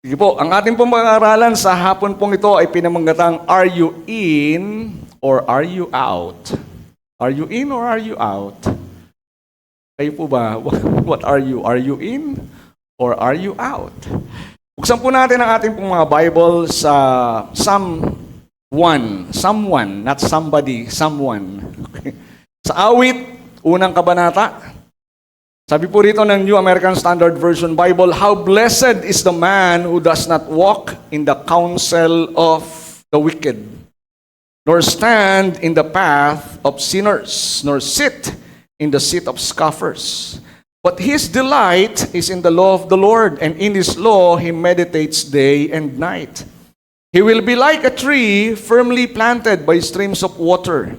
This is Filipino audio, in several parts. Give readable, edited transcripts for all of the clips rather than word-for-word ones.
Sige po, ang ating pong pag-aaralan sa hapon pong ito ay pinamanggatang, Are you in or are you out? Are you in or are you out? Kayo po ba? What are you? Are you in or are you out? Buksan po natin ang ating pong mga Bible sa Psalm 1. Someone, not somebody, someone. Okay. Sa awit, unang kabanata. Sabi po rito ng New American Standard Version Bible, How blessed is the man who does not walk in the counsel of the wicked, nor stand in the path of sinners, nor sit in the seat of scoffers. But his delight is in the law of the Lord, and in his law he meditates day and night. He will be like a tree firmly planted by streams of water,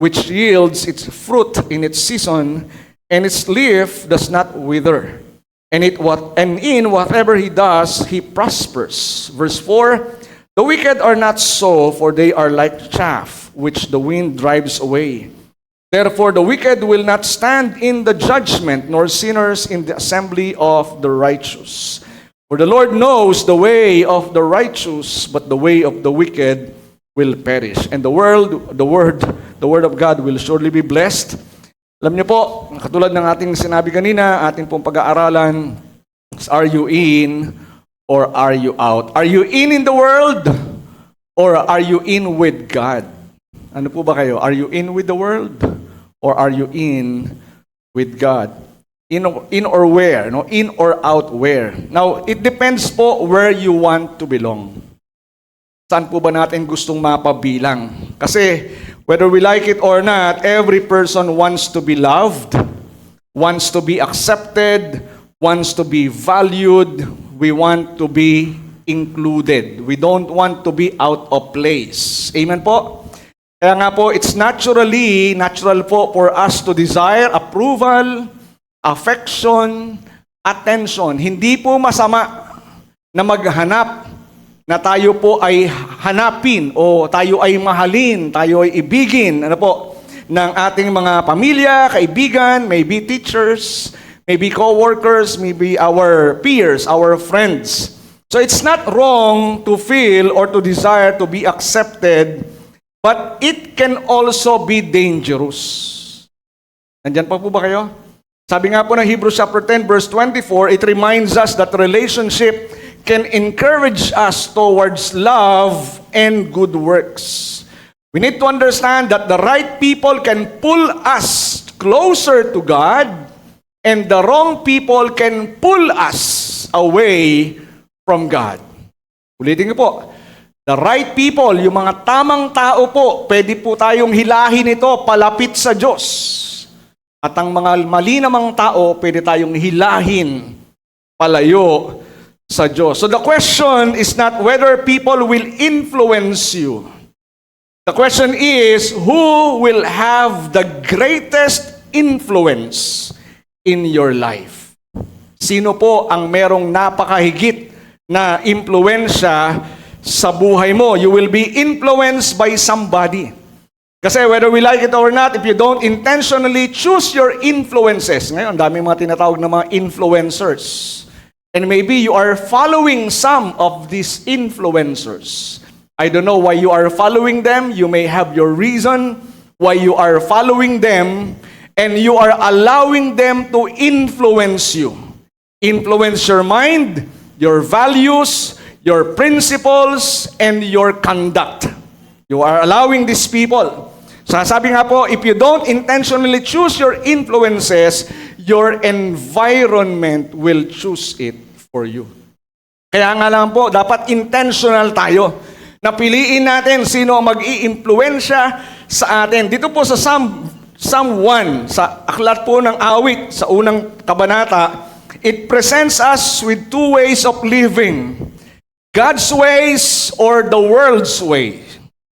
which yields its fruit in its season, and its leaf does not wither. And in whatever he does, he prospers. Verse 4, The wicked are not so, for they are like chaff, which the wind drives away. Therefore the wicked will not stand in the judgment, nor sinners in the assembly of the righteous. For the Lord knows the way of the righteous, but the way of the wicked will perish. And the word of God will surely be blessed. Alam niyo po, katulad ng ating sinabi kanina, ating pong pag-aaralan, are you in or are you out? Are you in the world or are you in with God? Ano po ba kayo? Are you in with the world or are you in with God? In or where? No? In or out where? Now, it depends po where you want to belong. Saan po ba natin gustong mapabilang? Kasi whether we like it or not, every person wants to be loved, wants to be accepted, wants to be valued. We want to be included. We don't want to be out of place. Amen po? Kaya nga po, it's natural po for us to desire approval, affection, attention. Hindi po masama na maghanap na tayo po ay hanapin o tayo ay mahalin, tayo ay ibigin, ng ating mga pamilya, kaibigan, maybe teachers, maybe co-workers, maybe our peers, our friends. So it's not wrong to feel or to desire to be accepted, but it can also be dangerous. Nandyan pa po ba kayo? Sabi nga po ng Hebrews chapter 10 verse 24, it reminds us that relationship can encourage us towards love and good works. We need to understand that the right people can pull us closer to God, and the wrong people can pull us away from God. Ulitin ko po, the right people, yung mga tamang tao po, pwede po tayong hilahin ito palapit sa Diyos. At ang mga mali namang tao, pwede tayong hilahin palayo sa Diyos. So the question is not whether people will influence you. The question is, who will have the greatest influence in your life? Sino po ang merong napakahigit na impluensya sa buhay mo? You will be influenced by somebody. Kasi whether we like it or not, if you don't intentionally choose your influences, ngayon, daming mga tinatawag na mga influencers. And maybe you are following some of these influencers. I don't know why you are following them. You may have your reason why you are following them, and you are allowing them to influence you. Influence your mind, your values, your principles, and your conduct. You are allowing these people. Sabi nga po, if you don't intentionally choose your influences, your environment will choose it for you. Kaya nga lang po, dapat intentional tayo. Napiliin natin sino ang mag-iimpluwensya sa atin. Dito po sa Psalm 1, sa aklat po ng awit, sa unang kabanata, it presents us with two ways of living. God's ways or the world's way.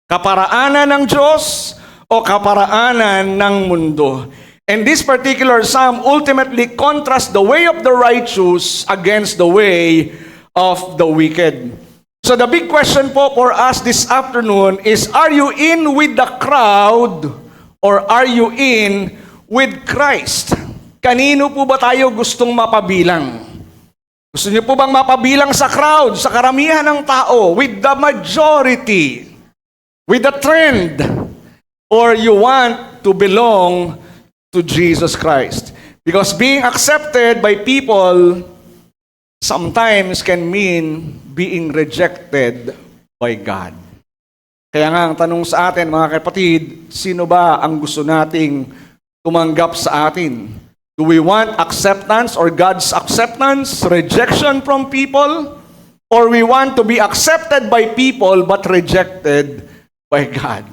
Kaparaanan ng Diyos o kaparaanan ng mundo. And this particular psalm ultimately contrasts the way of the righteous against the way of the wicked. So the big question po for us this afternoon is, are you in with the crowd or are you in with Christ? Kanino po ba tayo gustong mapabilang? Gusto niyo po bang mapabilang sa crowd, sa karamihan ng tao, with the majority, with the trend, or you want to belong to Jesus Christ? Because being accepted by people sometimes can mean being rejected by God. Kaya nga ang tanong sa atin, mga kapatid, sino ba ang gusto nating tumanggap sa atin? Do we want acceptance or God's acceptance, rejection from people? Or we want to be accepted by people but rejected by God?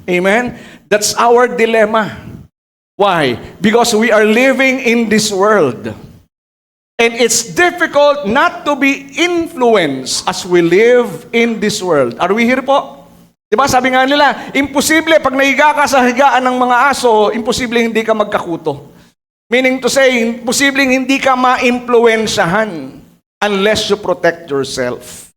Amen? That's our dilemma. Why? Because we are living in this world. And it's difficult not to be influenced as we live in this world. Are we here po? Diba sabi nga nila, imposible pag nahiga ka sa higaan ng mga aso, imposible hindi ka magkakuto. Meaning to say, imposible hindi ka ma-impluensyahan unless you protect yourself.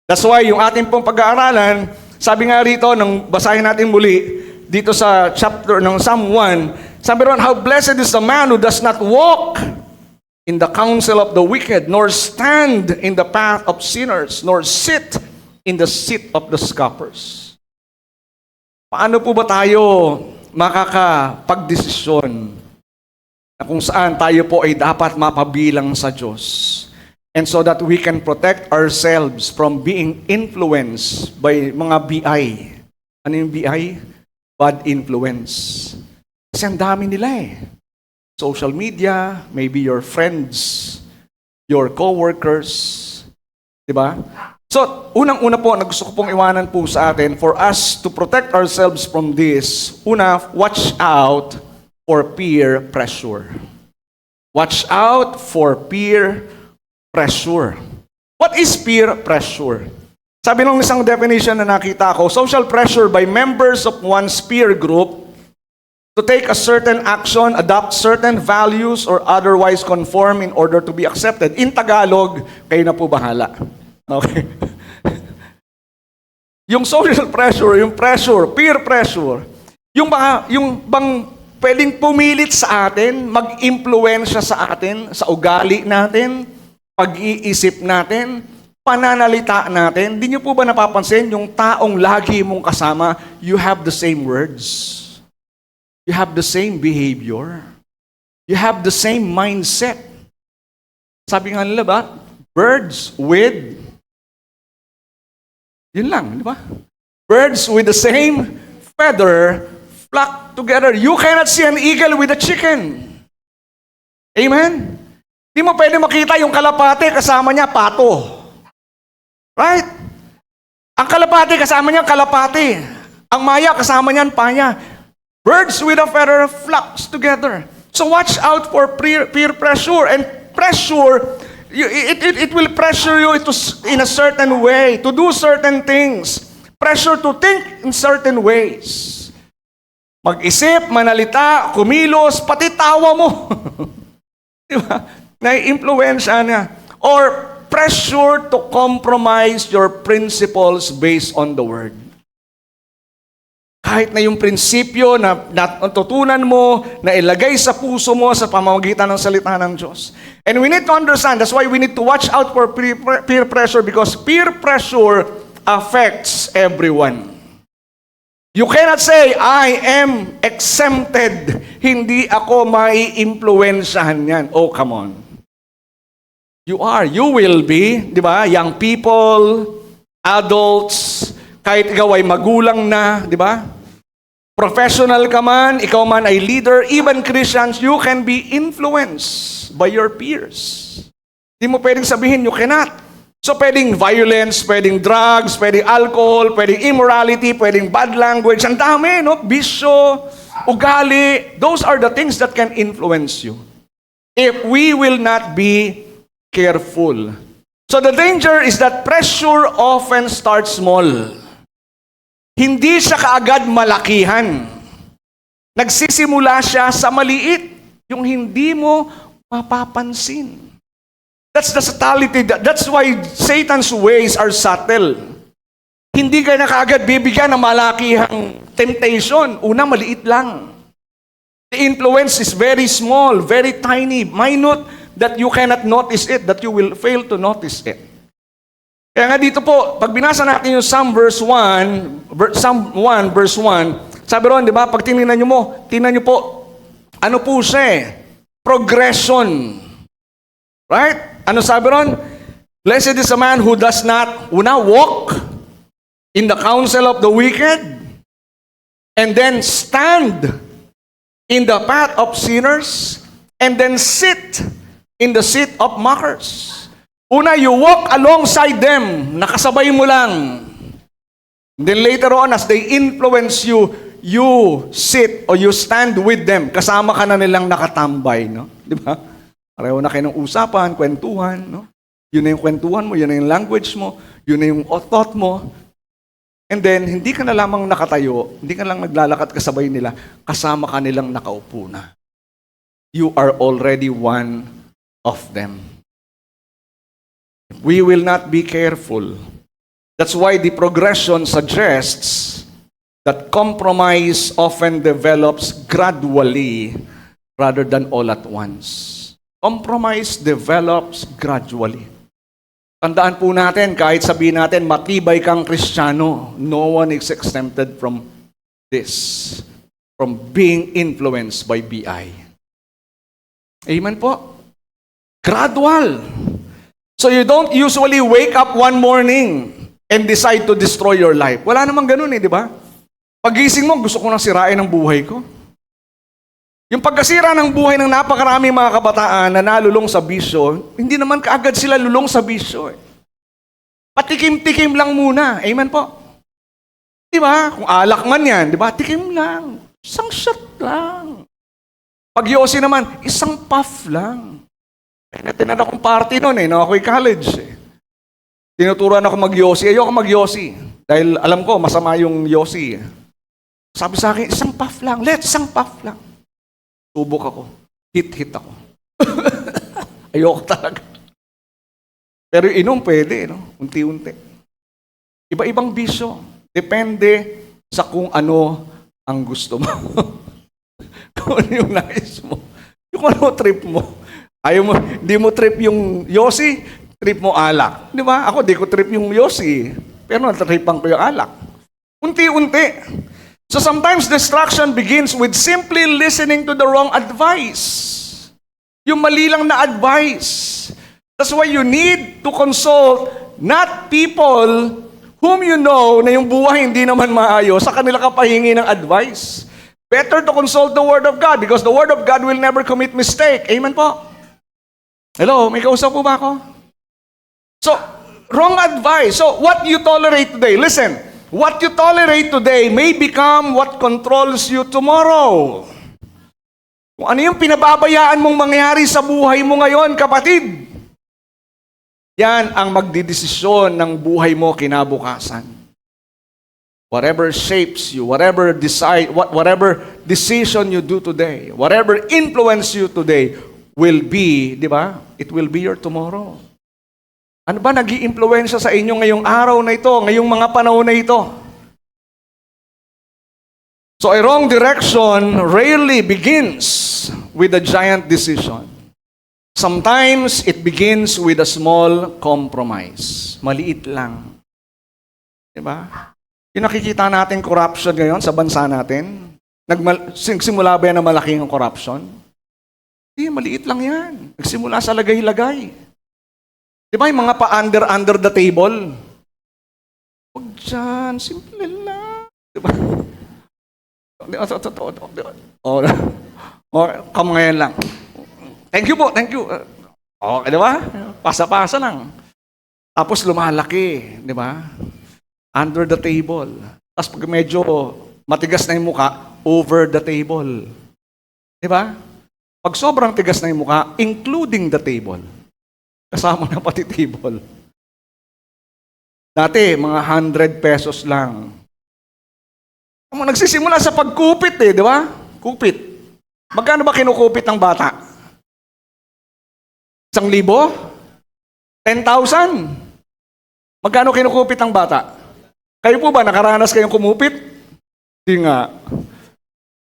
That's why yung ating pong pag-aaralan, sabi nga rito, nang basahin natin muli, dito sa chapter ng Psalm 1, sabi ron, how blessed is the man who does not walk in the counsel of the wicked, nor stand in the path of sinners, nor sit in the seat of the scoffers. Paano po ba tayo makakapagdesisyon na kung saan tayo po ay dapat mapabilang sa Diyos? And so that we can protect ourselves from being influenced by mga BI. Ano yung BI? Bad influence. Kasi ang dami nila eh. Social media, maybe your friends, your co-workers. Diba? So, unang-una po, na gusto ko pong iwanan po sa atin, for us to protect ourselves from this, una, watch out for peer pressure. Watch out for peer pressure. What is peer pressure? Sabi nung isang definition na nakita ko, social pressure by members of one's peer group to take a certain action, adopt certain values, or otherwise conform in order to be accepted. In Tagalog, kayo na po bahala. Okay? Yung social pressure, yung pressure, peer pressure, yung bang pwedeng pumilit sa atin, mag-impluwensya sa atin, sa ugali natin, pag-iisip natin, pananalita natin. Di niyo po ba napapansin, yung taong lagi mong kasama, you have the same words. You have the same behavior. You have the same mindset. Sabi nga nila ba, birds with, yun lang, di ba? Birds with the same feather flock together. You cannot see an eagle with a chicken. Amen? Di mo pwede makita yung kalapate kasama niya pato. Right? Ang kalapate kasama niya kalapate. Ang maya kasama niya panya. Birds with a feather flocks together. So watch out for peer pressure. And pressure, it will pressure you in a certain way, to do certain things. Pressure to think in certain ways. Mag-isip, manalita, kumilos, pati tawa mo. Diba? Nai-influensya niya. Or pressure to compromise your principles based on the Word. Kahit na yung prinsipyo na natutunan mo, na ilagay sa puso mo sa pamamagitan ng salita ng Diyos. And we need to understand, that's why we need to watch out for peer pressure, because peer pressure affects everyone. You cannot say, I am exempted. Hindi ako mai-impluensyahan yan. Oh, come on. You are. You will be. Di ba? Young people, adults, kahit ikaw ay magulang na, di ba? Professional ka man, ikaw man ay leader, even Christians, you can be influenced by your peers. Di mo pwedeng sabihin, you cannot. So pwedeng violence, pwedeng drugs, pwedeng alcohol, pwedeng immorality, pwedeng bad language. Ang dami, no? Bisyo, ugali. Those are the things that can influence you. If we will not be careful. So the danger is that pressure often starts small. Hindi siya kaagad malakihan. Nagsisimula siya sa maliit, yung hindi mo mapapansin. That's the subtlety. That's why Satan's ways are subtle. Hindi ka na kaagad bibigyan ng malakihang temptation. Una, maliit lang. The influence is very small, very tiny, minute, that you cannot notice it, that you will fail to notice it. Kaya nga dito po, pag binasa natin yung Psalm 1 verse 1, sabi ron, di ba, pag tingnan nyo po, ano po siya eh? Progression. Right? Ano sabi ron? Blessed is a man who does not walk in the counsel of the wicked, and then stand in the path of sinners, and then sit in the seat of mockers. Una, you walk alongside them, nakasabay mo lang. Then later on, as they influence you, you sit or you stand with them. Kasama ka na nilang nakatambay, no? Di ba? Pareho na kayo ng usapan, kwentuhan, no? Yun na yung kwentuhan mo, yun na yung language mo, yun na yung thought mo. And then, hindi ka na lamang nakatayo, hindi ka lang naglalakad kasabay nila, kasama ka nilang nakaupo na. You are already one of them. We will not be careful. That's why the progression suggests that compromise often develops gradually rather than all at once. Compromise develops gradually. Tandaan po natin, kahit sabihin natin, matibay kang Kristiyano, no one is exempted from this, from being influenced by BI. Amen po? Gradual. So you don't usually wake up one morning and decide to destroy your life. Wala namang ganun eh, di ba? Pagising mo, gusto ko nang sirain ang buhay ko. Yung pagkasira ng buhay ng napakaraming mga kabataan na nalulong sa bisyo, hindi naman kaagad sila lulong sa bisyo eh. Patikim-tikim lang muna. Amen po? Di ba? Kung alak man yan, di ba? Tikim lang. Isang shot lang. Pag yosi naman, isang puff lang. Tinanong akong party noon eh, no? Ako'y college eh. Tinuturuan ako mag-yosi. Ayoko mag-yosi. Dahil alam ko, masama yung yosi eh. Sabi sa akin, isang puff lang. Isang puff lang. Subok ako. Hit ako. Ayoko talaga. Pero inom pwede, no? Unti-unti. Iba-ibang bisyo. Depende sa kung ano ang gusto mo. Kung ano yung nais mo. Yung ano trip mo. Ayaw mo, di mo trip yung yosi, trip mo alak. Di ba? Ako, di ko trip yung yosi. Pero natripan ko yung alak. Unti-unti. So sometimes distraction begins with simply listening to the wrong advice. Yung mali lang na advice. That's why you need to consult not people whom you know na yung buhay hindi naman maayos, sa kanila ka pahingi ng advice. Better to consult the Word of God because the Word of God will never commit mistake. Amen po? Hello, may kausap po ba ako? So, wrong advice. So, what you tolerate today, listen, what you tolerate today may become what controls you tomorrow. Kung ano yung pinababayaan mong mangyari sa buhay mo ngayon, kapatid, yan ang magdidesisyon ng buhay mo kinabukasan. Whatever shapes you, whatever decision you do today, whatever influence you today, will be, di ba? It will be your tomorrow. Ano ba nag-iimpluwensya sa inyo ngayong araw na ito, ngayong mga panahon na ito? So a wrong direction rarely begins with a giant decision. Sometimes it begins with a small compromise. Maliit lang. Di ba? Yung nakikita natin corruption ngayon sa bansa natin, simula ba yan na malaking corruption? Maliit lang yan. Nagsimula sa lagay-lagay. Di ba yung mga pa-under the table? Huwag dyan, simple lang. Di ba? Come ngayon lang. Thank you po, thank you. Okay, di ba? Pasa-pasa lang. Tapos lumalaki, di ba? Under the table. Tapos pag medyo matigas na yung mukha, over the table. Di ba? Pag sobrang tigas na yung mukha, including the table. Kasama na pati table. Dati, mga 100 pesos lang. Nagsisimula sa pagkupit eh, di ba? Kupit. Magkano ba kinukupit ng bata? 1,000? 10,000? Magkano kinukupit ng bata? Kayo po ba, nakaranas kayong kumupit? Hindi nga.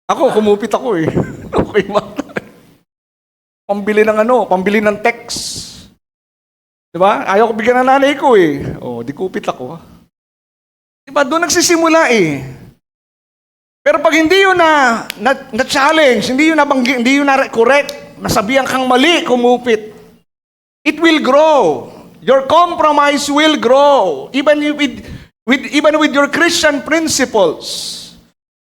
Ako, kumupit ako eh. Okay ba? Pambili ng pambili ng text. Di ba? Ayaw ko bigyan ng nanay ko eh. Di kupit ako. Di ba? Doon nagsisimula eh. Pero pag hindi yun na-challenge, hindi yun hindi yun na-correct, nasabihan kang mali, kumupit, it will grow. Your compromise will grow. Even with your Christian principles.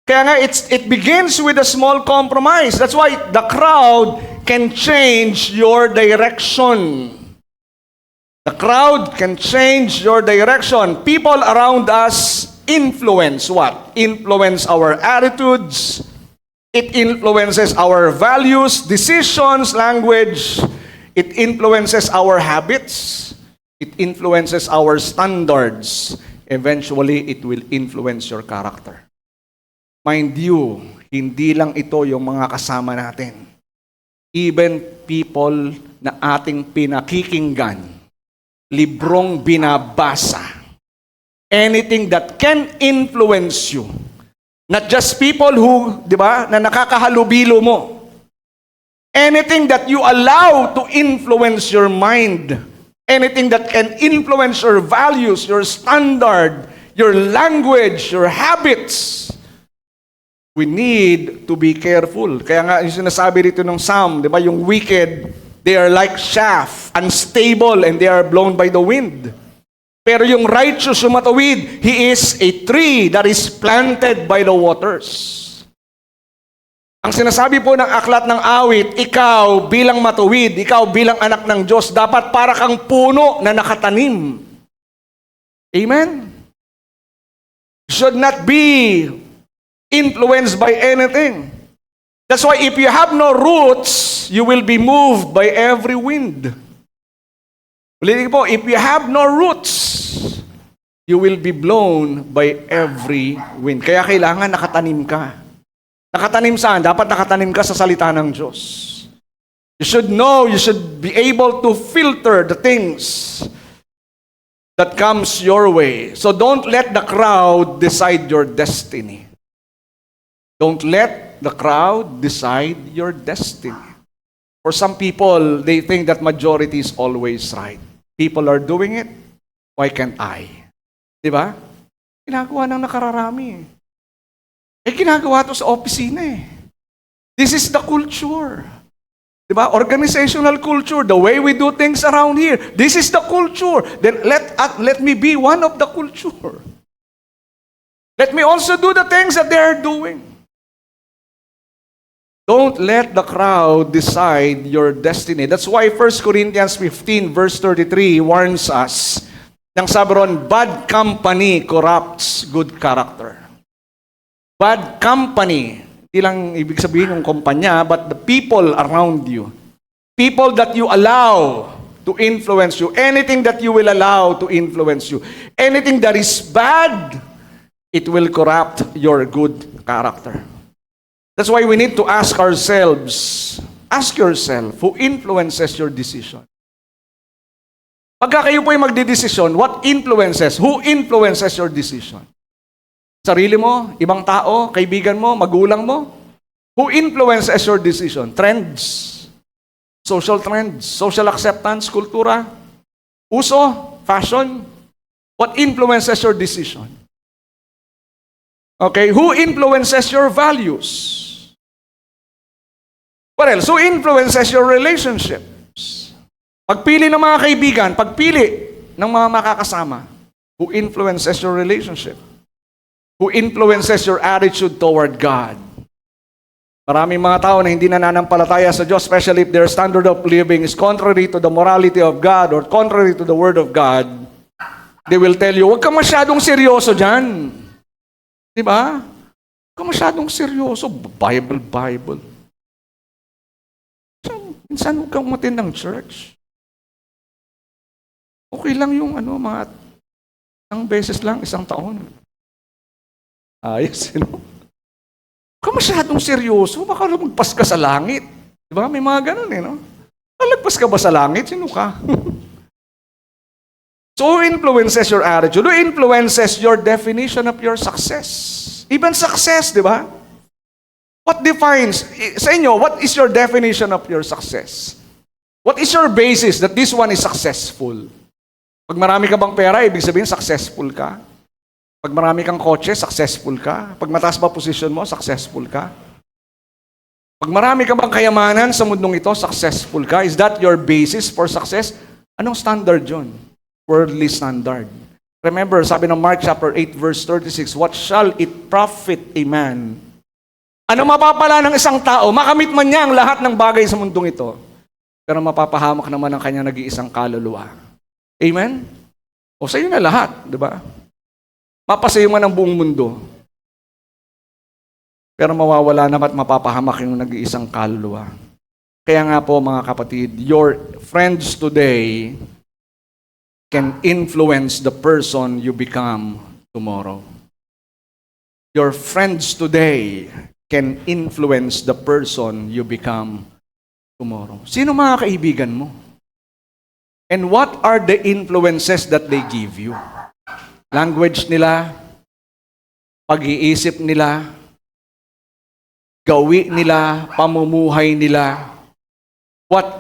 Kaya nga, it begins with a small compromise. That's why the crowd can change your direction. The crowd can change your direction. People around us influence what? Influence our attitudes. It influences our values, decisions, language. It influences our habits. It influences our standards. Eventually, it will influence your character. Mind you, hindi lang ito yung mga kasama natin. Even people na ating pinakikinggan, librong binabasa, anything that can influence you. Not just people who, di ba, na nakakahalubilo mo. Anything that you allow to influence your mind. Anything that can influence your values, your standard, your language, your habits. We need to be careful. Kaya nga, yung sinasabi rito ng Psalm, di ba, yung wicked, they are like chaff, unstable, and they are blown by the wind. Pero yung righteous, yung matuwid, he is a tree that is planted by the waters. Ang sinasabi po ng aklat ng awit, ikaw bilang matuwid, ikaw bilang anak ng Diyos, dapat para kang puno na nakatanim. Amen? Should not be influenced by anything. That's why if you have no roots, you will be moved by every wind. Ulitin po, if you have no roots, you will be blown by every wind. Kaya kailangan nakatanim ka. Nakatanim saan? Dapat nakatanim ka sa salita ng Diyos. You should know, you should be able to filter the things that comes your way. So don't let the crowd decide your destiny. Don't let the crowd decide your destiny. For some people, they think that majority is always right. People are doing it, why can't I? Di ba? Ginagawa ng nakararami. Ginagawa to sa opisina eh. This is the culture. Di ba? Organizational culture, the way we do things around here. This is the culture. Then let me be one of the culture. Let me also do the things that they are doing. Don't let the crowd decide your destiny. That's why 1 Corinthians 15 verse 33 warns us. Nang sabi ron, bad company corrupts good character. Bad company, hindi lang ibig sabihin yung kumpanya, but the people around you. People that you allow to influence you. Anything that you will allow to influence you. Anything that is bad, it will corrupt your good character. That's why we need to ask ourselves, ask yourself, who influences your decision? Pagka kayo po ay magdidesisyon, what influences? Who influences your decision? Sarili mo, ibang tao, kaibigan mo, magulang mo? Who influences your decision? Trends, social trends, social acceptance, kultura, uso, fashion. What influences your decision? Okay, who influences your values? What else? Who influences your relationships? Pagpili ng mga kaibigan, pagpili ng mga makakasama. Who influences your relationship? Who influences your attitude toward God? Maraming mga tao na hindi nananampalataya sa Diyos, especially if their standard of living is contrary to the morality of God or contrary to the Word of God, they will tell you, huwag ka masyadong seryoso dyan. Di ba? Huwag ka masyadong seryoso. Bible. Minsan huwag kang umatin ng church. Okay lang yung mga isang beses lang, isang taon. Ayos, Huwag ka masyadong seryoso, baka lumagpas ka sa langit. Diba? May mga ganun no? Lalagpas ka ba sa langit? Sino ka? So, who influences your attitude? Who influences your definition of your success? Even success, di ba? What defines, sa inyo, what is your definition of your success? What is your basis that this one is successful? Pag marami ka bang pera, ibig sabihin successful ka. Pag marami kang kotse, successful ka. Pag mataas ba position mo, successful ka. Pag marami ka bang kayamanan sa mundong ito, successful ka. Is that your basis for success? Anong standard yun? Worldly standard. Remember, sabi ng Mark chapter 8 verse 36, what shall it profit a man? Ano mapapala ng isang tao? Makamit man niya ang lahat ng bagay sa mundong ito. Pero mapapahamak naman ang kanyang nag-iisang kaluluwa. Amen? O sa iyo na lahat, di ba? Mapasayo man ang buong mundo. Pero mawawala naman at mapapahamak yung nag-iisang kaluluwa. Kaya nga po mga kapatid, your friends today can influence the person you become tomorrow. Your friends today can influence the person you become tomorrow. Sino mga kaibigan mo? And what are the influences that they give you? Language nila, pag-iisip nila, gawi nila, pamumuhay nila. What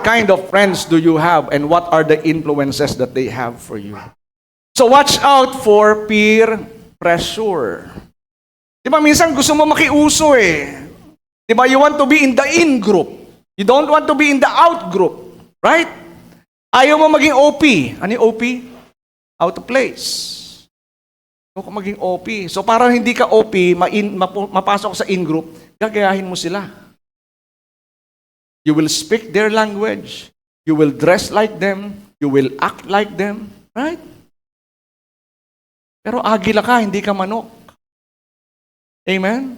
kind of friends do you have and what are the influences that they have for you? So watch out for peer pressure. Diba minsan gusto mo makiuso eh. Diba you want to be in the in group. You don't want to be in the out group. Right? Ayaw mo maging OP. Ano yung OP? Out of place. Ayaw ko maging OP. So para hindi ka OP, mapasok sa in group, gagayahin mo sila. You will speak their language. You will dress like them. You will act like them. Right? Pero agila ka, hindi ka manok. Amen?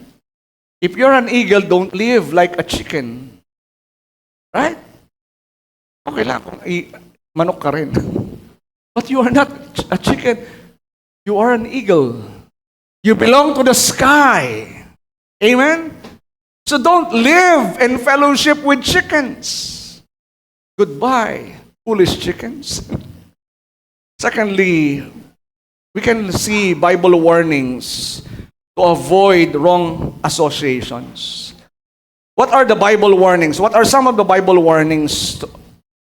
If you're an eagle, don't live like a chicken. Right? Okay lang kung manok ka rin. But you are not a chicken. You are an eagle. You belong to the sky. Amen? So don't live in fellowship with chickens. Goodbye, foolish chickens. Secondly, we can see Bible warnings to avoid wrong associations. What are the Bible warnings? What are some of the Bible warnings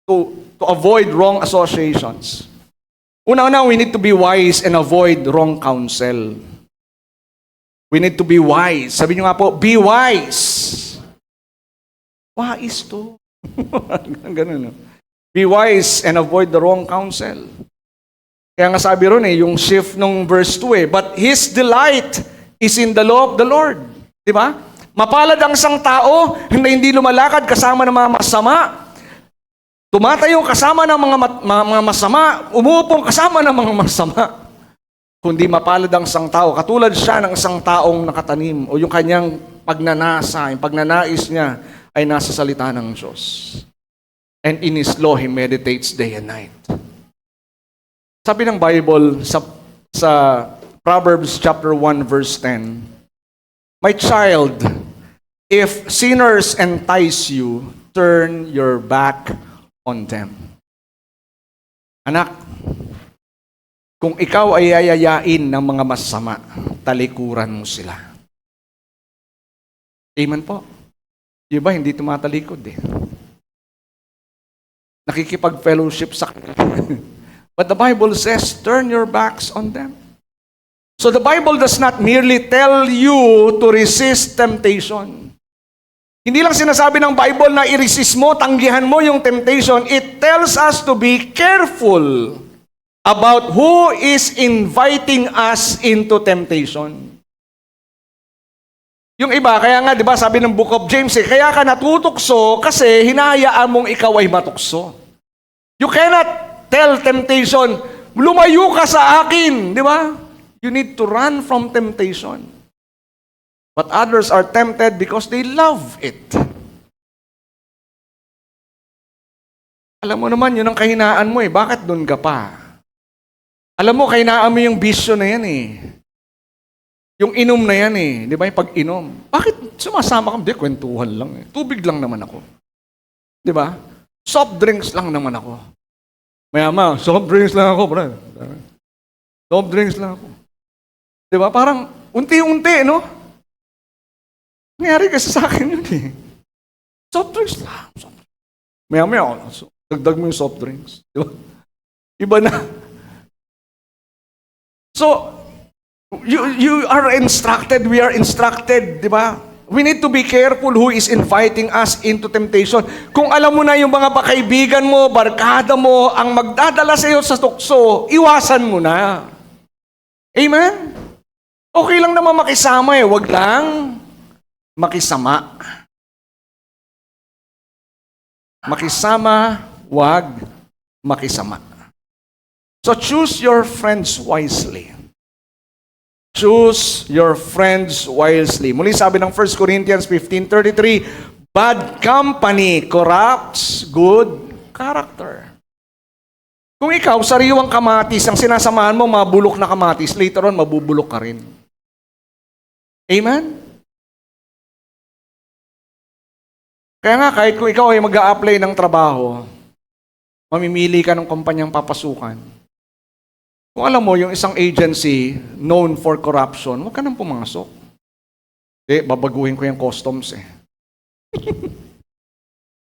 to avoid wrong associations? Una-una, we need to be wise and avoid wrong counsel. We need to be wise. Sabi nyo nga po, be wise. Wise to. Ganun, no? Be wise and avoid the wrong counsel. Kaya nga sabi ron yung shift nung verse 2 but his delight is in the law of the Lord. Di ba? Mapalad ang isang tao na hindi lumalakad kasama ng mga masama. Tumatayo kasama ng mga masama, umuupong kasama ng mga masama. Kundi mapalad ang isang tao, katulad siya ng isang taong nakatanim o yung kanyang pagnanasa, yung pagnanais niya ay nasa salita ng Diyos. And in His law, he meditates day and night. Sabi ng Bible sa Proverbs chapter 1 verse 10, my child, if sinners entice you, turn your back on them. Anak, kung ikaw ay yayayain ng mga masama, talikuran mo sila. Amen po. Di ba, hindi tumatalikod eh. Nakikipag-fellowship sa But the Bible says, turn your backs on them. So the Bible does not merely tell you to resist temptation. Hindi lang sinasabi ng Bible na i-resist mo, tanggihan mo yung temptation. It tells us to be careful about who is inviting us into temptation. Yung iba, kaya nga, di ba, sabi ng Book of James, kaya ka natutukso kasi hinahayaan mong ikaw ay matukso. You cannot tell temptation, lumayo ka sa akin, di ba? You need to run from temptation. But others are tempted because they love it. Alam mo naman, yun ang kahinaan mo eh. Bakit doon ka pa? Alam mo, kahinaan mo yung bisyo na yan eh. Yung inom na yan eh. Di ba yung pag-inom? Bakit sumasama ka? Hindi, kwentuhan lang eh. Tubig lang naman ako. Di ba? Soft drinks lang naman ako. Mayama, soft drinks lang ako, bro. Soft drinks lang ako. Di ba? Parang unti-unti, no? Nangyari kasi sa akin yun eh. Soft drinks lang. Maya-maya, dagdag mo yung soft drinks. Di ba? Iba na. So, you are instructed, we are instructed, di ba? We need to be careful who is inviting us into temptation. Kung alam mo na yung mga kaibigan mo, barkada mo, ang magdadala sa iyo sa tukso, iwasan mo na. Amen? Okay lang naman makisama eh, wag lang makisama. Makisama, wag makisama. So choose your friends wisely. Choose your friends wisely. Muli sabi ng 1 Corinthians 15:33, bad company corrupts good character. Kung ikaw, sariwang kamatis, ang sinasamahan mo, mabulok na kamatis, later on, mabubulok ka rin. Amen? Kaya nga, kahit kung ikaw ay mag-a-apply ng trabaho, mamimili ka ng kumpanyang papasukan. Kung alam mo, yung isang agency known for corruption, huwag ka nang pumasok. Babaguhin ko yung customs eh.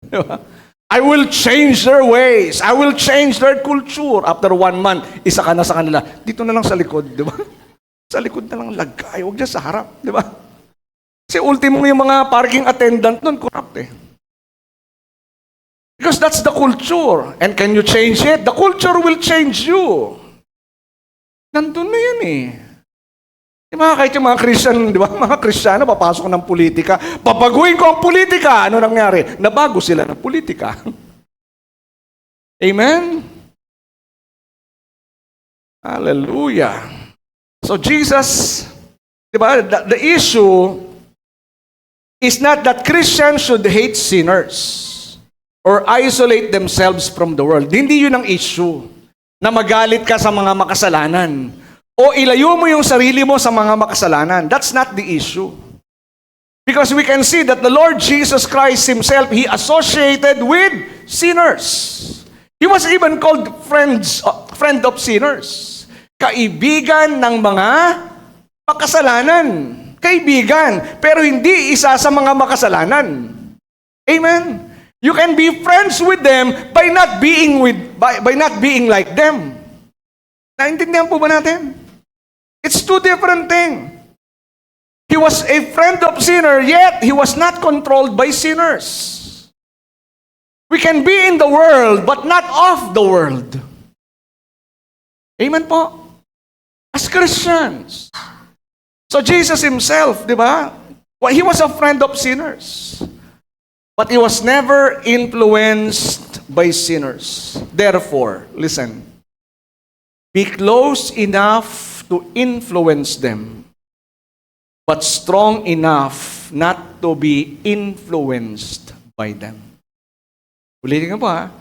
Diba? I will change their ways. I will change their culture. After 1 month, isa ka na sa kanila. Dito na lang sa likod, di ba? Sa likod na lang lagay. Huwag dyan sa harap, di ba? Kasi ultimo yung mga parking attendant nun, corrupt eh. Because that's the culture. And can you change it? The culture will change you. Nandun na yan eh. Di ba, kahit yung mga Christian, di ba, mga Kristiyano, papasok ng politika, papaguin ko ang politika. Ano nangyari? Nabago sila ng politika. Amen? Hallelujah. So Jesus, di ba, the issue is not that Christians should hate sinners or isolate themselves from the world. Hindi yun ang issue. Na magalit ka sa mga makasalanan. O ilayo mo yung sarili mo sa mga makasalanan. That's not the issue. Because we can see that the Lord Jesus Christ Himself, He associated with sinners. He was even called friend of sinners. Kaibigan ng mga makasalanan. Kaibigan, pero hindi isa sa mga makasalanan. Amen? You can be friends with them by not being like them. Naintindihan po ba natin? It's two different things. He was a friend of sinner, yet he was not controlled by sinners. We can be in the world, but not of the world. Amen po? As Christians. So Jesus Himself, di ba? He was a friend of sinners. But He was never influenced by sinners. Therefore, listen, be close enough to influence them, but strong enough not to be influenced by them. Ulitin ko po ha.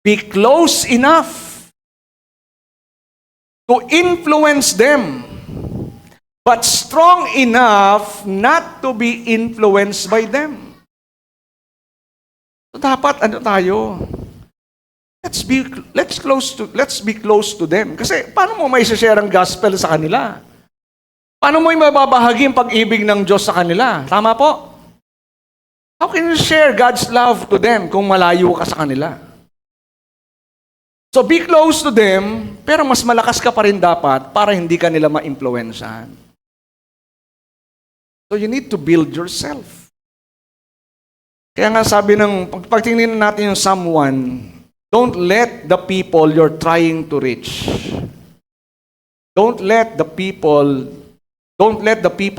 Be close enough to influence them, but strong enough not to be influenced by them. So dapat ano tayo? Let's be close to them. Kasi paano mo may share ang gospel sa kanila? Paano mo mababahagi ang pag-ibig ng Diyos sa kanila? Tama po? How can you share God's love to them kung malayo ka sa kanila? So be close to them, pero mas malakas ka pa rin dapat para hindi ka nila ma-impluwensyahan. So you need to build yourself. Kaya nga sabi ng, pagtingin natin yung Psalm 1, don't let the people you're trying to reach, don't let the people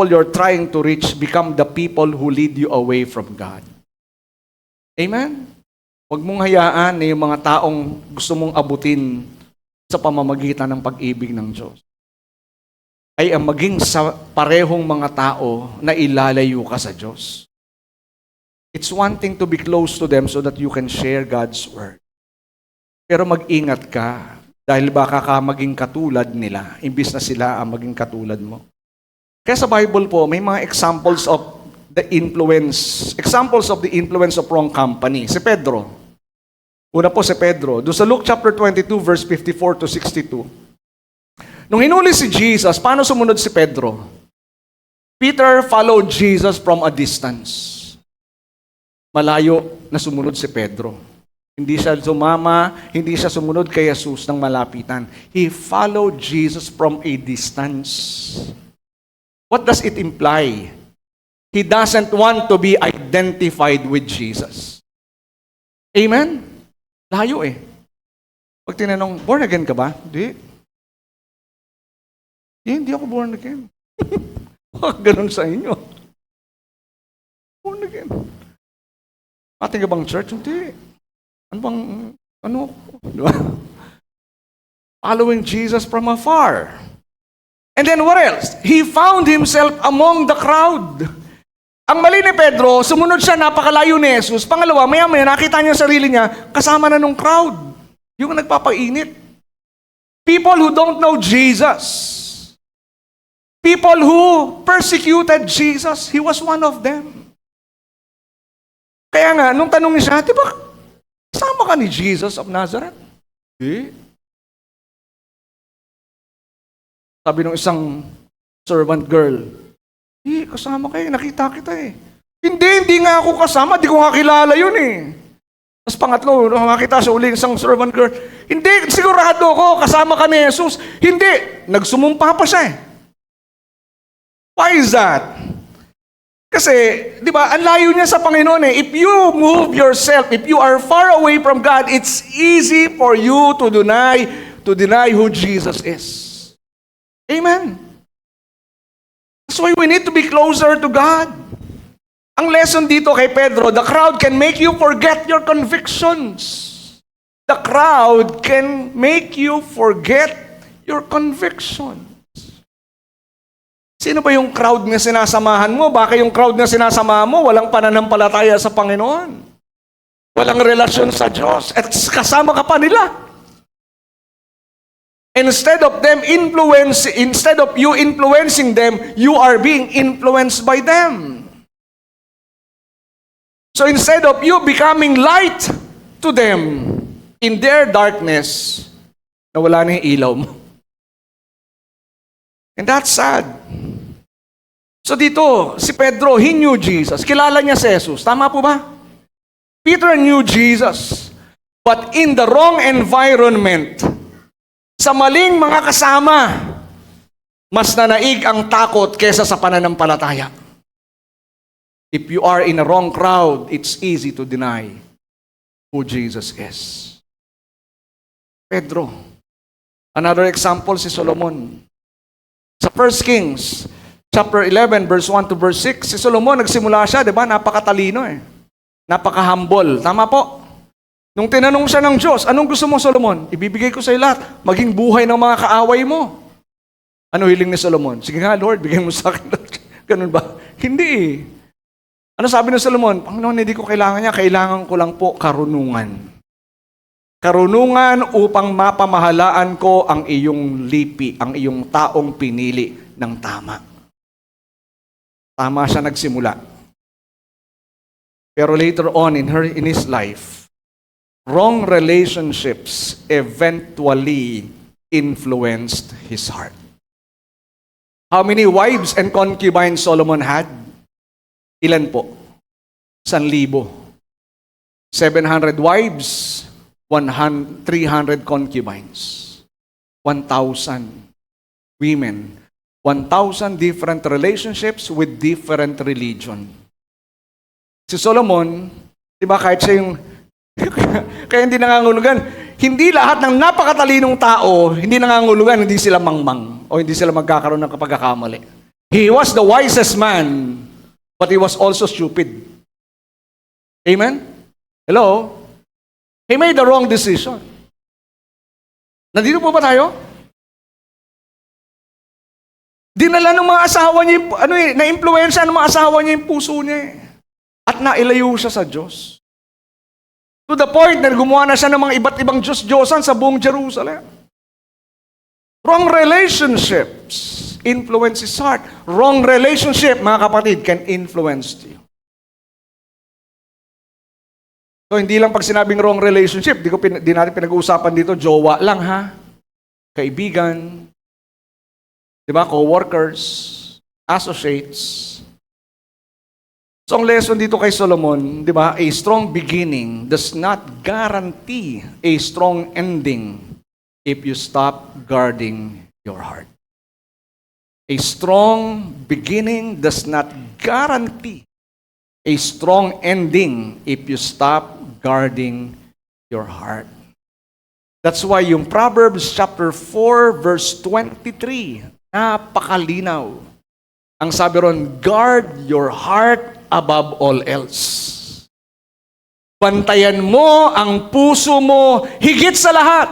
you're trying to reach become the people who lead you away from God. Amen? Huwag mong hayaan na yung mga taong gusto mong abutin sa pamamagitan ng pag-ibig ng Diyos ay ang maging sa parehong mga tao na ilalayo ka sa Diyos. It's one thing to be close to them so that you can share God's Word. Pero mag-ingat ka dahil baka ka maging katulad nila, imbis na sila ang maging katulad mo. Kaya sa Bible po, may mga examples of the influence of wrong company. Si Pedro. Una po si Pedro. Doon sa Luke chapter 22, verse 54 to 62. Nung hinuli si Jesus, paano sumunod si Pedro? Peter followed Jesus from a distance. Malayo na sumunod si Pedro. Hindi siya sumama, hindi siya sumunod kay Jesus ng malapitan. He followed Jesus from a distance. What does it imply? He doesn't want to be identified with Jesus. Amen? Layo eh. Pag tinanong, born again ka ba? Hindi. Hindi ako born again. Ganun sa inyo. Born again. Ating ka bang church? Hindi. Ano? Diba? Following Jesus from afar. And then what else? He found himself among the crowd. Ang mali ni Pedro, sumunod siya, napakalayo ni Jesus. Pangalawa, maya-maya nakita niya sarili niya, kasama na nung crowd. Yung nagpapainit. People who don't know Jesus. People who persecuted Jesus. He was one of them. Kaya nga, nung tanong niya, di ba, kasama ka ni Jesus of Nazareth? Hindi. Sabi ng isang servant girl, hindi, kasama kayo, nakita kita eh. Hindi nga ako kasama, di ko nga kilala yun eh. Tapos pangatlo, makita sa uli isang servant girl, hindi, sigurado ako, kasama ka ni Jesus. Hindi, nagsumumpa pa siya eh. Why is that? Kasi, di ba, ang layo niya sa Panginoon eh. If you move yourself, if you are far away from God, it's easy for you to deny who Jesus is. Amen. That's why we need to be closer to God. Ang lesson dito kay Pedro, the crowd can make you forget your convictions. The crowd can make you forget your convictions. Sino ba yung crowd na sinasamahan mo? Baka yung crowd na sinasamahan mo, walang pananampalataya sa Panginoon. Walang relasyon sa Diyos. At kasama ka pa nila. Instead of you influencing them, you are being influenced by them. So instead of you becoming light to them in their darkness, nawala na yung ilaw mo. And that's sad. So dito, si Pedro, he knew Jesus. Kilala niya si Jesus. Tama po ba? Peter knew Jesus. But in the wrong environment, sa maling mga kasama, mas nanaig ang takot kesa sa pananampalataya. If you are in a wrong crowd, it's easy to deny who Jesus is. Pedro. Another example, si Solomon. Sa 1 Kings, chapter 11, verse 1 to verse 6, si Solomon, nagsimula siya, di ba? Napakatalino eh. Napaka-humble. Tama po? Nung tinanong siya ng Diyos, anong gusto mo, Solomon? Ibibigay ko sa iyo lahat. Maging buhay ng mga kaaway mo. Ano hiling ni Solomon? Sige nga, Lord, bigay mo sa akin. Ganun ba? Hindi eh. Ano sabi ni Solomon? Panginoon, hindi ko kailangan niya. Kailangan ko lang po karunungan. Karunungan upang mapamahalaan ko ang iyong lipi, ang iyong taong pinili ng tama. Tama siya nagsimula. Pero later on in his life, wrong relationships eventually influenced his heart. How many wives and concubines Solomon had? Ilan po? 1,000. 700 wives, 300 concubines. 1,000 women. 1,000 different relationships with different religion. Si Solomon, di ba kahit siya yung kaya hindi nangangulugan. Hindi lahat ng napakatalinong tao, hindi nangangulugan, hindi sila mangmang o hindi sila magkakaroon ng pagkakamali. He was the wisest man, but he was also stupid. Amen? Hello? He made the wrong decision. Nandito po ba tayo? Dinala ng mga asawa niya, na-influensya ng mga asawa niya yung puso niya eh. At nailayo siya sa Diyos. To the point na gumawa na siya ng mga iba't ibang Diyos-Diyosan sa buong Jerusalem. Wrong relationships influence his heart. Wrong relationship, mga kapatid, can influence you. So, hindi lang pag sinabing wrong relationship, di natin pinag-uusapan dito, jowa lang ha, kaibigan, di ba, co-workers, associates. So ang lesson dito kay Solomon, di ba, a strong beginning does not guarantee a strong ending if you stop guarding your heart. A strong beginning does not guarantee a strong ending if you stop guarding your heart. That's why yung Proverbs chapter 4 verse 23, napakalinaw. Ang sabi ron, guard your heart above all else. Bantayan mo ang puso mo higit sa lahat.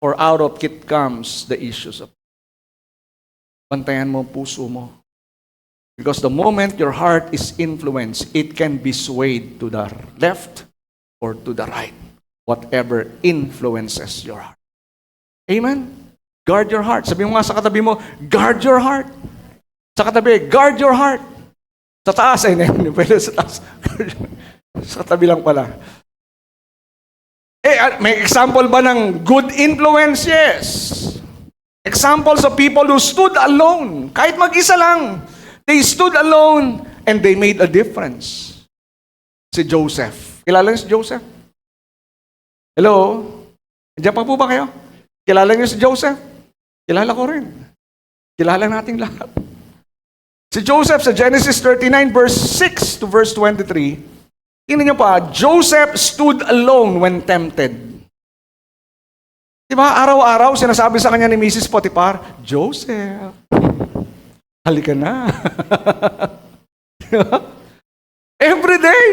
For out of it comes the issues of. Bantayan mo ang puso mo. Because the moment your heart is influenced, it can be swayed to the left or to the right. Whatever influences your heart. Amen? Guard your heart. Sabi mo nga sa katabi mo, guard your heart. Sa katabi, guard your heart. Sa taas, ay hindi pwede sa taas. Sa tabi lang pala. May example ba ng good influence? Yes. Examples of people who stood alone. Kahit mag-isa lang. They stood alone and they made a difference. Si Joseph. Kilala niyo si Joseph? Hello? Diyan pa po ba kayo? Kilala niyo si Joseph? Kilala ko rin. Kilala nating lahat. Si Joseph sa Genesis 39 verse 6 to verse 23, tingnan niyo pa, Joseph stood alone when tempted. Diba, araw-araw sinasabi sa kanya ni Mrs. Potiphar, Joseph, halika na. Every day.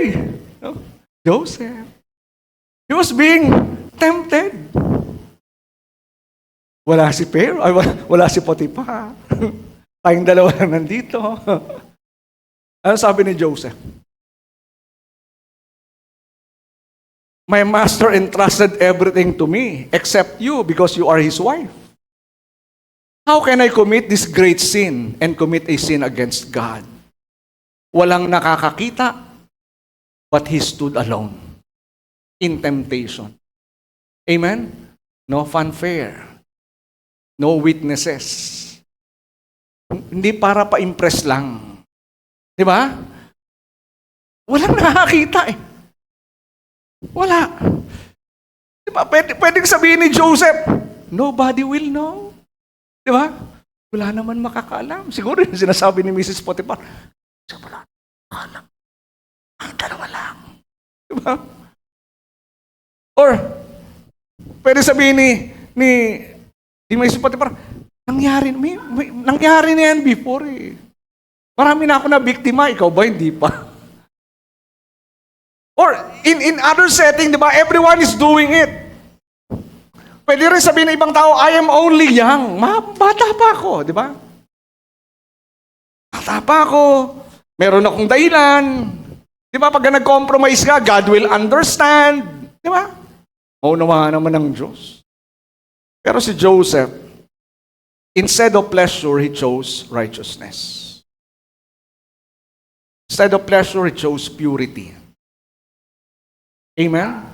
Joseph. He was being tempted. Wala si Pharaoh, wala si Potiphar. Tayong dalawa lang nandito. Ano sabi ni Joseph? My master entrusted everything to me except you because you are his wife. How can I commit this great sin and commit a sin against God? Walang nakakakita, but he stood alone in temptation. Amen? No fanfare. No witnesses. Hindi para pa-impress lang. Di ba? Walang nakakita eh. Wala. Di ba? Pwedeng sabihin ni Joseph, nobody will know. Di ba? Wala naman makakaalam. Siguro yung sinasabi ni Mrs. Potiphar, wala makakaalam. Ang dalawa lang. Di ba? Or, pwede sabihin ni Mrs. Potiphar, nangyari na yan before eh. Marami na ako na biktima, ikaw ba hindi pa? Or in other setting, di ba, everyone is doing it. Pwede rin sabihin ng ibang tao, I am only young. Bata pa ako, di ba? Bata pa ako. Meron akong dahilan. Di ba, pag nag-compromise ka, God will understand. Di ba? Maunawahan naman ng Diyos. Pero si Joseph, instead of pleasure, he chose righteousness. Instead of pleasure, he chose purity. Amen?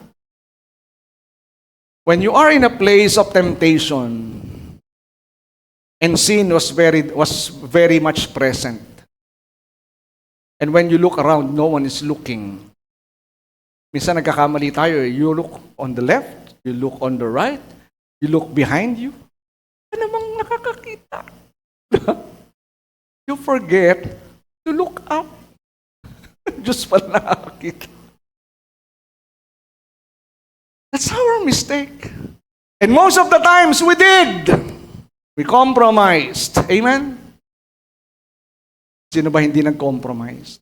When you are in a place of temptation, and sin was very much present, and when you look around, no one is looking. Minsan nagkakamali tayo eh. You look on the left, you look on the right, you look behind you. Ano namang nakakakita? You forget to look up. Diyos pala nakakakita. That's our mistake. And most of the times we did. We compromised. Amen? Sino ba hindi nag-compromise?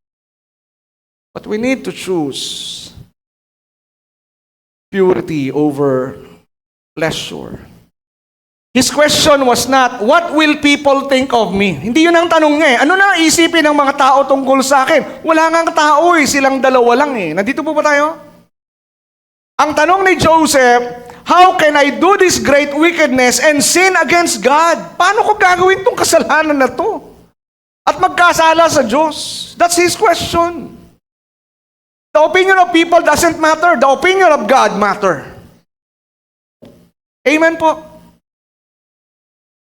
But we need to choose purity over pleasure. His question was not, what will people think of me? Hindi yun ang tanong niya eh. Ano na isipin ng mga tao tungkol sa akin? Wala nga tao eh, silang dalawa lang eh. Nandito po ba tayo? Ang tanong ni Joseph, how can I do this great wickedness and sin against God? Paano ko gagawin tong kasalanan na to? At magkasala sa Diyos? That's his question. The opinion of people doesn't matter. The opinion of God matter. Amen po.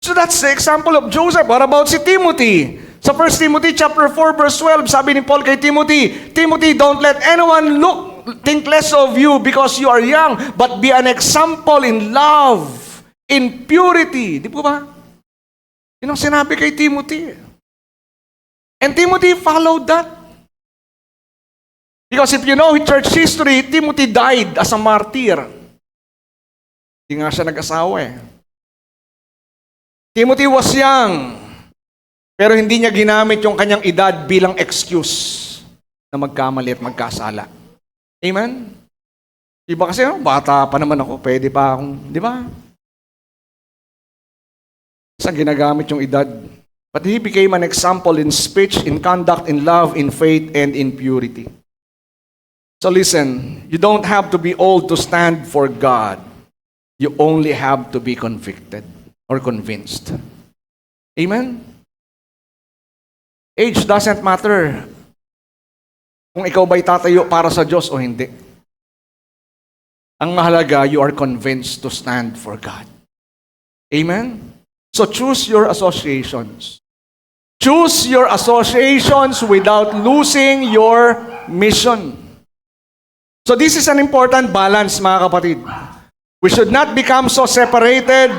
So that's the example of Joseph. What about si Timothy? Sa 1 Timothy chapter 4 verse 12, sabi ni Paul kay Timothy, Timothy, don't let anyone think less of you because you are young, but be an example in love, in purity. Di po ba? Yun ang sinabi kay Timothy. And Timothy followed that. Because if you know church history, Timothy died as a martyr. Hindi nga siya nag-asawa eh. Timothy was young. Pero hindi niya ginamit yung kanyang edad bilang excuse na magkamali at magkasala. Amen? Iba kasi, bata pa naman ako, pwede pa akong, di ba? Saan ginagamit yung edad? But he became an example in speech, in conduct, in love, in faith, and in purity. So listen, you don't have to be old to stand for God. You only have to be convicted or convinced. Amen? Age doesn't matter kung ikaw ba'y tatayo para sa Diyos o hindi. Ang mahalaga, you are convinced to stand for God. Amen? So choose your associations. Choose your associations without losing your mission. So this is an important balance, mga kapatid. We should not become so separated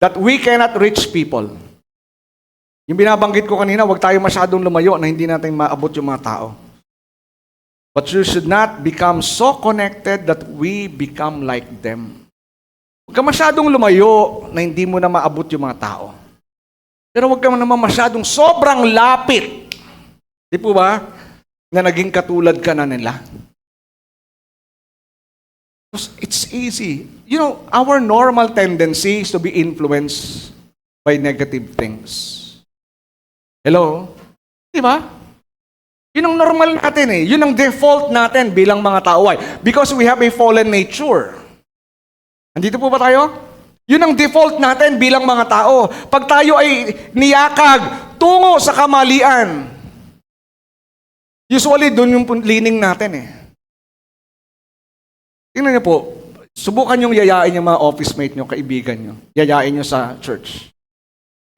that we cannot reach people. Yung binabanggit ko kanina, huwag tayo masyadong lumayo na hindi natin maabot yung mga tao. But you should not become so connected that we become like them. Huwag ka masyadong lumayo na hindi mo na maabot yung mga tao. Pero huwag ka naman masyadong sobrang lapit. Di po ba? Na naging katulad ka na nila. It's easy. You know, our normal tendency is to be influenced by negative things. Hello? Di ba? Yun ang normal natin eh. Yun ang default natin bilang mga tao ay. Because we have a fallen nature. Andito po ba tayo? Yun ang default natin bilang mga tao. Pag tayo ay niyakag tungo sa kamalian, usually doon yung leaning natin eh. Tingnan niyo po, subukan yung yayain yung mga office mate nyo, kaibigan nyo. Yayain nyo sa church.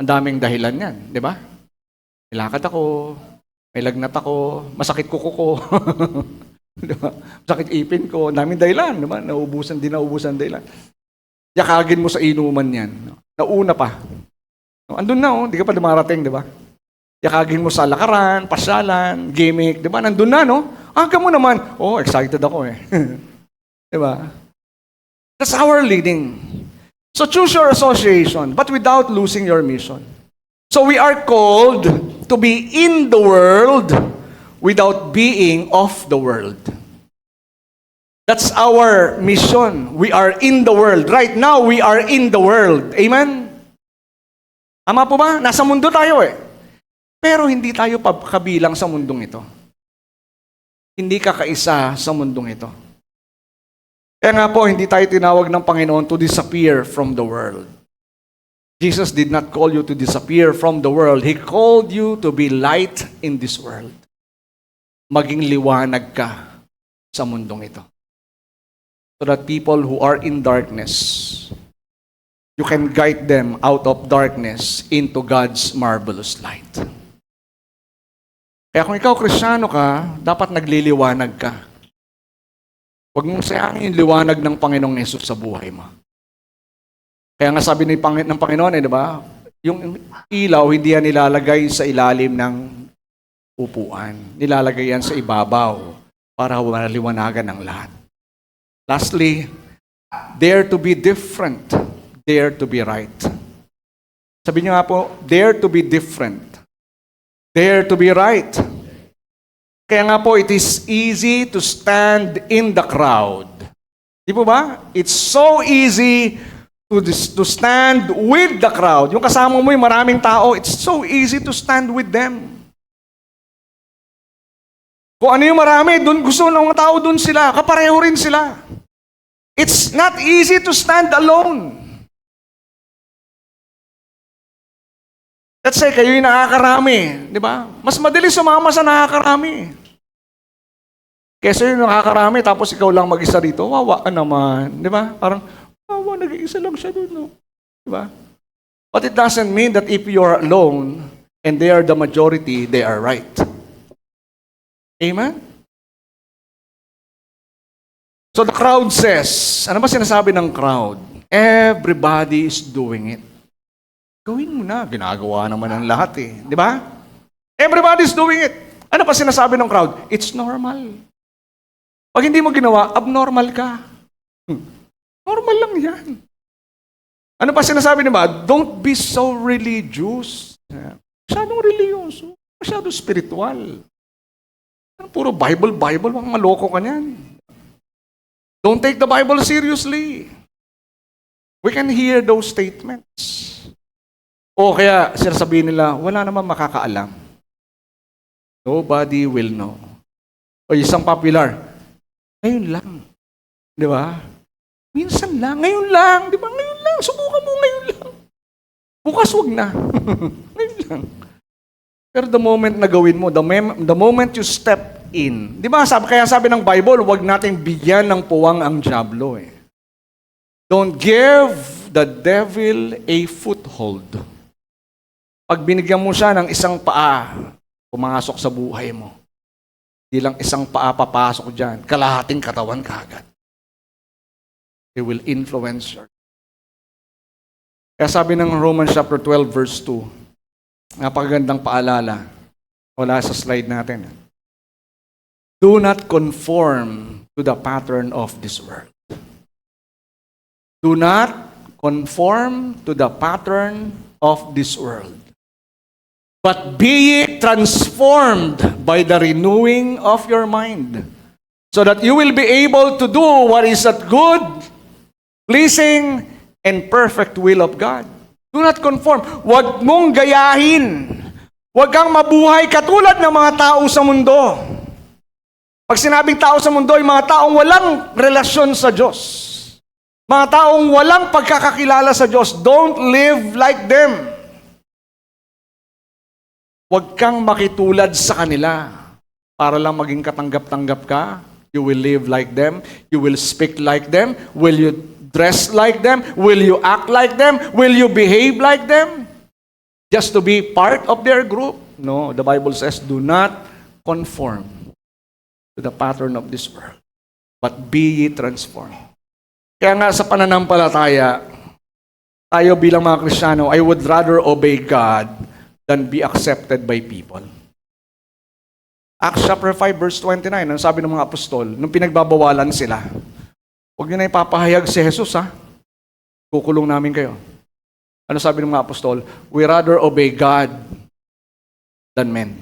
Ang daming dahilan yan, di ba? May lakad ako, may lagnat ako, masakit kuko ko. Diba? Masakit ipin ko, daming dahilan. Diba? Naubusan dahilan. Yakagin mo sa inuman yan. Nauna pa. Andun na, di ka pa dumarating, di ba? Yakagin mo sa lakaran, pasyalan, gimmick, di ba? Nandun na, no? Hanggang mo naman, excited ako eh. Di ba? That's our leading. So choose your association, but without losing your mission. So we are called to be in the world without being of the world. That's our mission. We are in the world. Right now, we are in the world. Amen? Tama po ba? Nasa mundo tayo eh. Pero hindi tayo kabilang sa mundong ito. Hindi ka kaisa sa mundong ito. Kaya nga po, hindi tayo tinawag ng Panginoon to disappear from the world. Jesus did not call you to disappear from the world. He called you to be light in this world. Maging liwanag ka sa mundong ito. So that people who are in darkness, you can guide them out of darkness into God's marvelous light. Kaya kung ikaw Kristiyano ka, dapat nagliliwanag ka. Huwag mong sayangin yung liwanag ng Panginoong Yesus sa buhay mo. Kaya nga sabi ng Panginoon, di ba? Yung ilaw, hindi yan nilalagay sa ilalim ng upuan. Nilalagay yan sa ibabaw para maliwanagan ng lahat. Lastly, dare to be different. Dare to be right. Sabi niyo nga po, dare to be different. Dare to be right. Kaya nga po, it is easy to stand in the crowd. Di po ba? It's so easy to stand with the crowd. Yung kasama mo yung maraming tao, it's so easy to stand with them. Kung ano yung marami, dun gusto ng mga tao, dun sila. Kapareho rin sila. It's not easy to stand alone. Let's say, kayo yung nakakarami. Di ba? Mas madali sumama sa nakakarami. Kesa yung nakakarami, tapos ikaw lang mag-isa rito, wawa ka naman. Di ba? Parang, wawa, nag-iisa lang siya doon. No? Di ba? But it doesn't mean that if you're alone, and they are the majority, they are right. Amen? So the crowd says, ano ba sinasabi ng crowd? Everybody is doing it. Gawin mo na. Ginagawa naman ng lahat eh. Di ba? Everybody is doing it. Ano pa sinasabi ng crowd? It's normal. Pag hindi mo ginawa, abnormal ka. Normal lang yan. Ano pa sinasabi nila? Don't be so religious. Masyadong religyoso. Masyadong spiritual. Puro Bible, mga maloko ka niyan. Don't take the Bible seriously. We can hear those statements. O kaya sinasabihin nila, wala naman makakaalam. Nobody will know. O isang popular, ngayon lang. Di ba? Minsan lang, ngayon lang. Di ba? Ngayon lang. Subukan mo ngayon lang. Bukas wag na. Ngayon lang. Pero the moment na gawin mo, the moment you step in, di ba? Kaya sabi ng Bible, wag nating bigyan ng puwang ang dyablo eh. Don't give the devil a foothold. Pag binigyan mo siya ng isang paa, pumasok sa buhay mo. Di lang isang paa papasok dyan, kalahating katawan kaagad. It will influence your. Kaya sabi ng Romans chapter 12 verse 2, napakagandang paalala. Wala sa slide natin. Do not conform to the pattern of this world. Do not conform to the pattern of this world. But be ye transformed by the renewing of your mind, so that you will be able to do what is that good, pleasing, and perfect will of God. Do not conform. Huwag mong gayahin. Huwag kang mabuhay katulad ng mga tao sa mundo. Pag sinabing tao sa mundo, ay mga taong walang relasyon sa Diyos. Mga taong walang pagkakakilala sa Diyos. Don't live like them. Huwag kang makitulad sa kanila para lang maging katanggap-tanggap ka. You will live like them. You will speak like them. Will you dress like them? Will you act like them? Will you behave like them? Just to be part of their group? No, the Bible says, do not conform to the pattern of this world, but be ye transformed. Kaya nga sa pananampalataya, tayo bilang mga Kristiyano, I would rather obey God than be accepted by people. Acts chapter 5 verse 29, ang sabi ng mga apostol, nung pinagbabawalan sila, huwag niyo na ipapahayag si Jesus ha. Kukulong namin kayo. Ano sabi ng mga apostol? We rather obey God than men.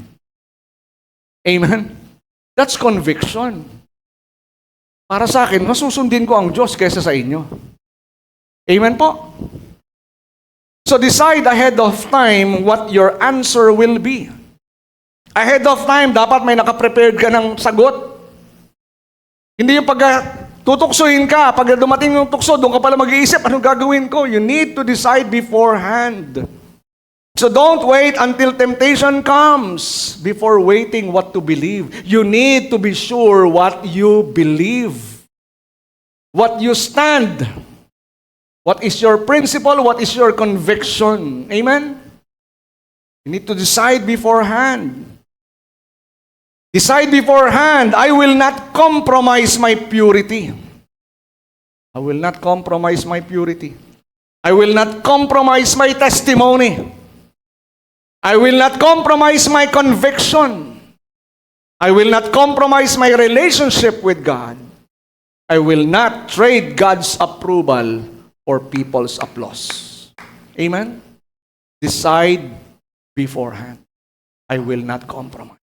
Amen? That's conviction. Para sa akin, masusundin ko ang Diyos kaysa sa inyo. Amen po? So decide ahead of time what your answer will be. Ahead of time, dapat may nakaprepared ka ng sagot. Hindi yung tutuksohin ka, pag dumating yung tukso, doon ka pala mag-iisip, anong gagawin ko? You need to decide beforehand. So don't wait until temptation comes before waiting what to believe. You need to be sure what you believe. What you stand. What is your principle? What is your conviction? Amen? You need to decide beforehand. Decide beforehand, I will not compromise my purity. I will not compromise my purity. I will not compromise my testimony. I will not compromise my conviction. I will not compromise my relationship with God. I will not trade God's approval for people's applause. Amen? Decide beforehand. I will not compromise.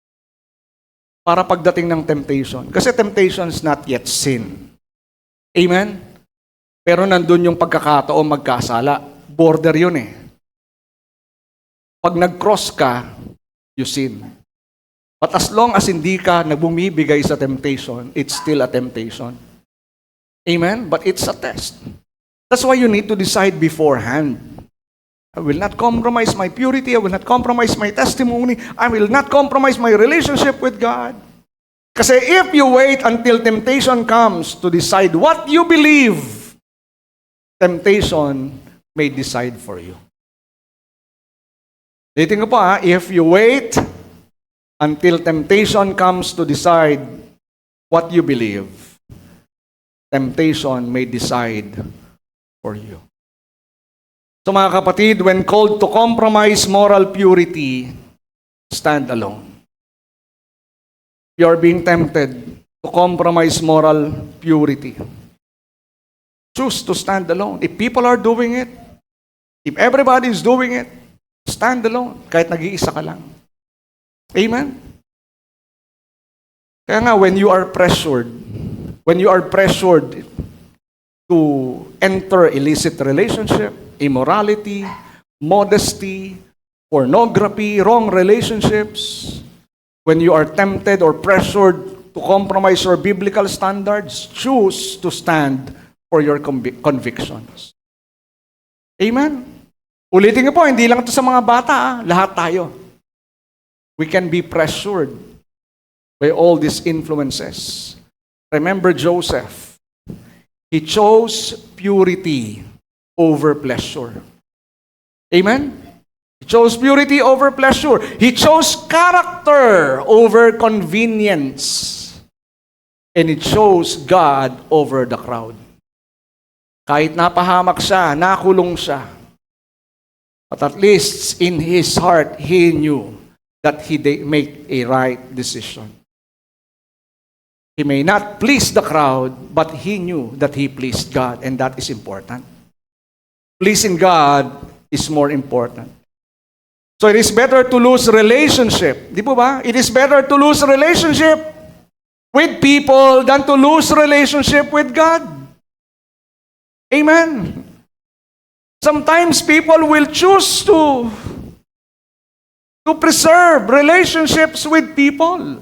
Para pagdating ng temptation. Kasi temptation is not yet sin. Amen? Pero nandun yung pagkakataon magkasala. Border yun eh. Pag nag-cross ka, you sin. But as long as hindi ka nagbumibigay sa temptation, it's still a temptation. Amen? But it's a test. That's why you need to decide beforehand. I will not compromise my purity. I will not compromise my testimony. I will not compromise my relationship with God. Kasi if you wait until temptation comes to decide what you believe, temptation may decide for you. Ulitin ko po if you wait until temptation comes to decide what you believe, temptation may decide for you. So mga kapatid, when called to compromise moral purity, stand alone. You are being tempted to compromise moral purity. Choose to stand alone. If people are doing it, if everybody is doing it, stand alone. Kahit nag-iisa ka lang. Amen? Kaya nga, when you are pressured to enter illicit relationship, immorality, modesty, pornography, wrong relationships, when you are tempted or pressured to compromise your biblical standards, choose to stand for your convictions. Amen? Ulitin ko po, hindi lang ito sa mga bata, lahat tayo. We can be pressured by all these influences. Remember Joseph. He chose purity over pleasure. Amen? He chose purity over pleasure. He chose character over convenience. And he chose God over the crowd. Kahit napahamak siya, nakulong siya. But at least in his heart, he knew that he make a right decision. He may not please the crowd, but he knew that he pleased God, and that is important. Pleasing God is more important. So it is better to lose relationship. Di po ba? It is better to lose relationship with people than to lose relationship with God. Amen. Sometimes people will choose to preserve relationships with people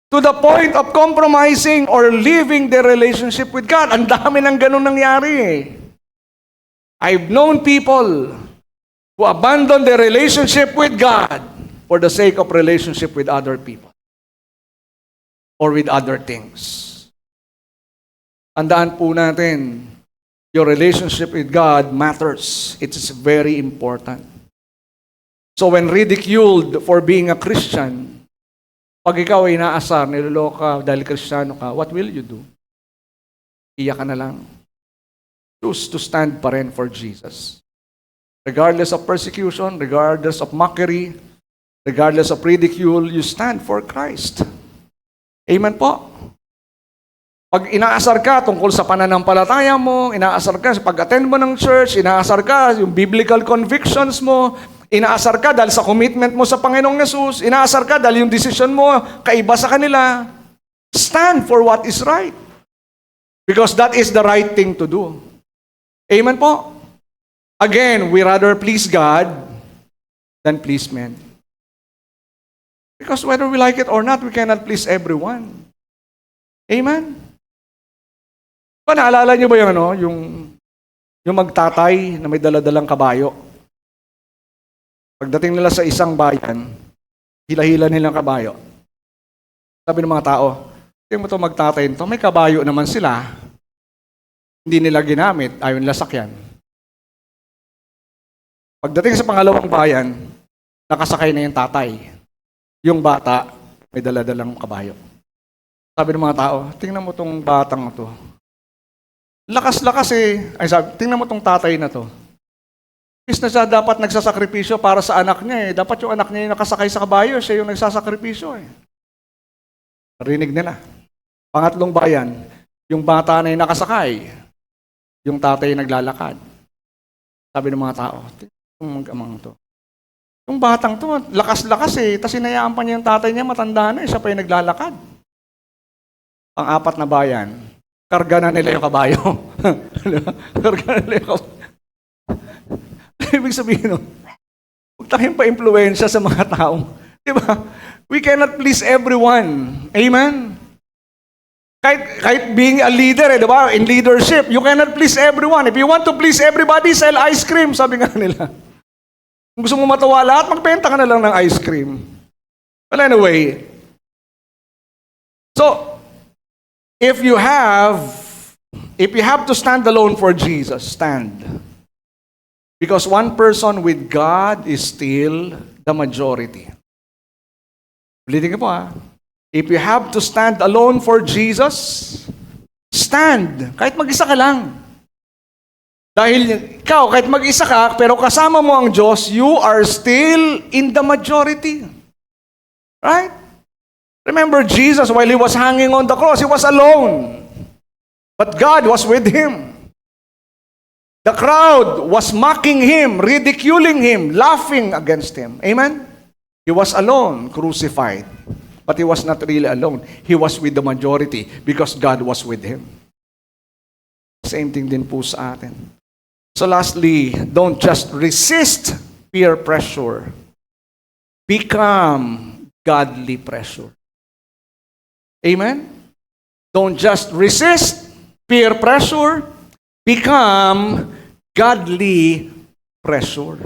to the point of compromising or leaving their relationship with God. Ang dami ng ganun nangyari eh. I've known people who abandon their relationship with God for the sake of relationship with other people or with other things. Tandaan po natin, your relationship with God matters. It is very important. So when ridiculed for being a Christian, pag ikaw ay inaasar, niloloko ka dahil Kristiyano ka, what will you do? Iyak ka na lang. Choose to stand pa rin for Jesus. Regardless of persecution, regardless of mockery, regardless of ridicule, you stand for Christ. Amen po. Pag inaasar ka tungkol sa pananampalataya mo, inaasar ka sa pag-attend mo ng church, inaasar ka yung biblical convictions mo, inaasar ka dahil sa commitment mo sa Panginoong Yesus, inaasar ka dahil yung decision mo kaiba sa kanila, stand for what is right. Because that is the right thing to do. Amen po? Again, we rather please God than please men. Because whether we like it or not, we cannot please everyone. Amen? Pa, naalala niyo ba yung magtatay na may daladalang kabayo? Pagdating nila sa isang bayan, hila-hila nilang kabayo. Sabi ng mga tao, tingnan mo ito magtatay nito, may kabayo naman sila. Hindi nila ginamit, ayaw nila sakyan. Pagdating sa pangalawang bayan, nakasakay na yung tatay. Yung bata, may daladalang kabayo. Sabi ng mga tao, tingnan mo itong batang ito. Lakas-lakas eh. Ay sabi, tingnan mo itong tatay na to. Is na siya dapat nagsasakripisyo para sa anak niya eh. Dapat yung anak niya yung nakasakay sa kabayo, siya yung nagsasakripisyo eh. Narinig nila. Pangatlong bayan, yung bata na yung nakasakay, yung tatay yung naglalakad. Sabi ng mga tao, tingnan mo to. Yung batang to, lakas-lakas eh. Tapos hinayaan pa niya yung tatay niya, matanda na eh. Siya pa yung naglalakad. Pang-apat na bayan, karga na nila yung kabayo. Karga na nila yung kabayo. Ibig sabihin, huwag tayong pa-impluensya sa mga taong. Diba? We cannot please everyone. Amen? Kahit being a leader, diba? In leadership, you cannot please everyone. If you want to please everybody, sell ice cream, sabi nga nila. Kung gusto mo matawa lahat, magbenta ka na lang ng ice cream. Well, anyway, so, if you have to stand alone for Jesus, stand. Because one person with God is still the majority. Ulitin ko po If you have to stand alone for Jesus, stand. Kahit mag-isa ka lang. Dahil ikaw, kahit mag-isa ka, pero kasama mo ang Diyos, you are still in the majority. Right? Remember Jesus, while He was hanging on the cross, He was alone. But God was with Him. The crowd was mocking Him, ridiculing Him, laughing against Him. Amen? He was alone, crucified. But He was not really alone. He was with the majority because God was with Him. Same thing din po sa atin. So lastly, don't just resist peer pressure. Become godly pressure. Amen? Don't just resist peer pressure. Become godly pressure.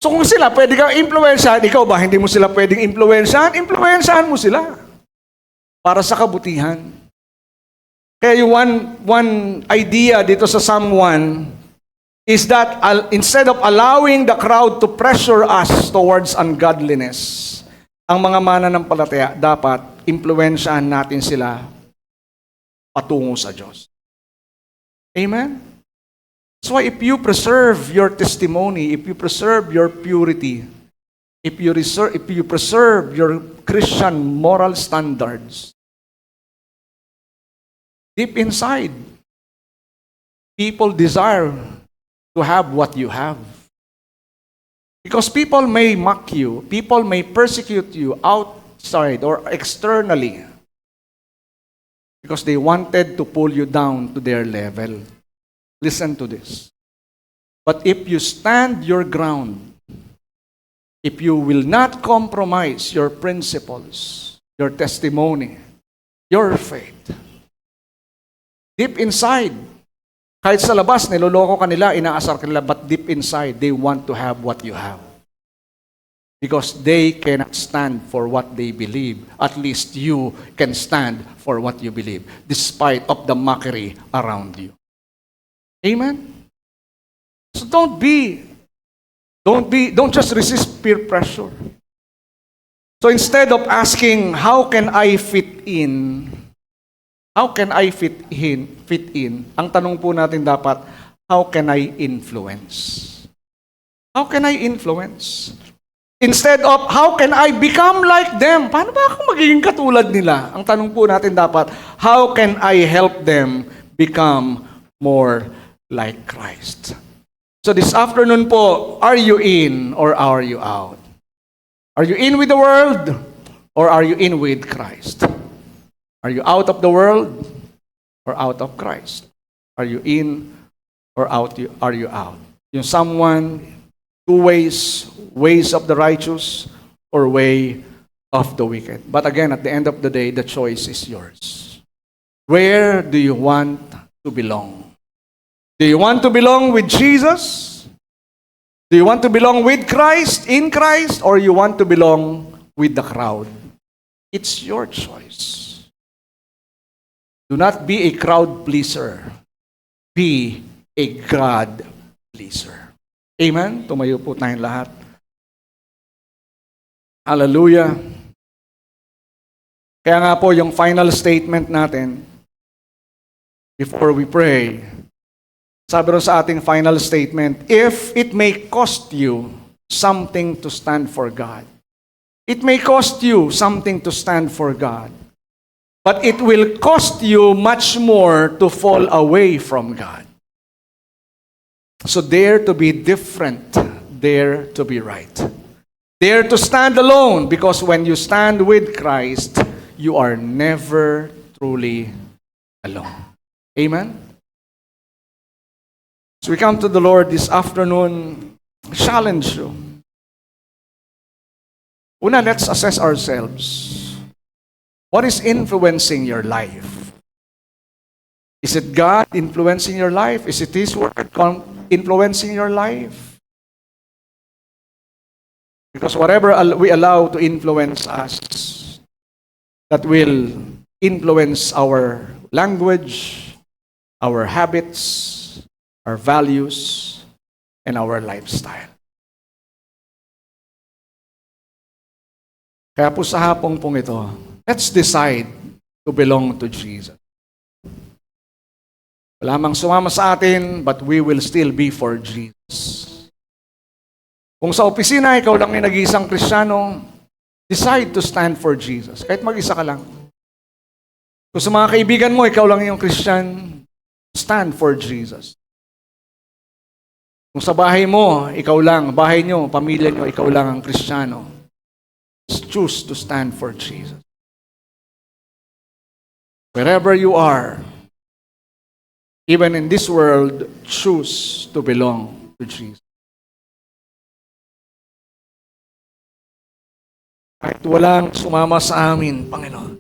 So kung sila pwede kang impluwensyahan, ikaw ba hindi mo sila pwedeng impluwensyahan? Impluwensyahan mo sila para sa kabutihan. Kaya yung one idea dito sa Psalm 1 is that instead of allowing the crowd to pressure us towards ungodliness, ang mga mananampalataya dapat impluwensyahan natin sila patungo sa Diyos. Amen? That's why if you preserve your testimony, if you preserve your purity, if you preserve your Christian moral standards, deep inside, people desire to have what you have. Because people may mock you, people may persecute you outside or externally because they wanted to pull you down to their level. Listen to this. But if you stand your ground, if you will not compromise your principles, your testimony, your faith, deep inside, kahit sa labas, niloloko kanila, inaasar kanila, but deep inside, they want to have what you have. Because they cannot stand for what they believe. At least you can stand for what you believe, despite of the mockery around you. Amen? So don't just resist peer pressure. So instead of asking, how can I fit in? How can I fit in? Ang tanong po natin dapat, how can I influence? How can I influence? Instead of, how can I become like them? Paano ba ako magiging katulad nila? Ang tanong po natin dapat, how can I help them become more like Christ? So this afternoon po, are you in or are you out? Are you in with the world or are you in with Christ? Are you out of the world or out of Christ? Are you in or out? Are you out? Yung someone, two ways of the righteous or way of the wicked. But again, at the end of the day, the choice is yours. Where do you want to belong? Do you want to belong with Jesus? Do you want to belong with Christ, in Christ, or you want to belong with the crowd? It's your choice. Do not be a crowd pleaser. Be a God pleaser. Amen? Tumayo po tayong lahat. Hallelujah. Kaya nga po yung final statement natin, before we pray, sabi rin sa ating final statement, if it may cost you something to stand for God, it may cost you something to stand for God, but it will cost you much more to fall away from God. So dare to be different, dare to be right. Dare to stand alone, because when you stand with Christ, you are never truly alone. Amen? So we come to the Lord this afternoon, challenge you. Una, let's assess ourselves. What is influencing your life? Is it God influencing your life? Is it His Word influencing your life? Because whatever we allow to influence us, that will influence our language, our habits, our values, and our lifestyle. Kaya po sa hapong pong ito, let's decide to belong to Jesus. Wala mang sumama sa atin, but we will still be for Jesus. Kung sa opisina, ikaw lang ay nag-iisang Kristiyano, decide to stand for Jesus. Kahit mag-isa ka lang. Kung sa mga kaibigan mo, ikaw lang yung Christian, stand for Jesus. Kung sa bahay mo, ikaw lang, bahay nyo, pamilya nyo, ikaw lang ang Kristiyano, choose to stand for Jesus. Wherever you are, even in this world, choose to belong to Jesus. Kahit walang sumama sa amin, Panginoon,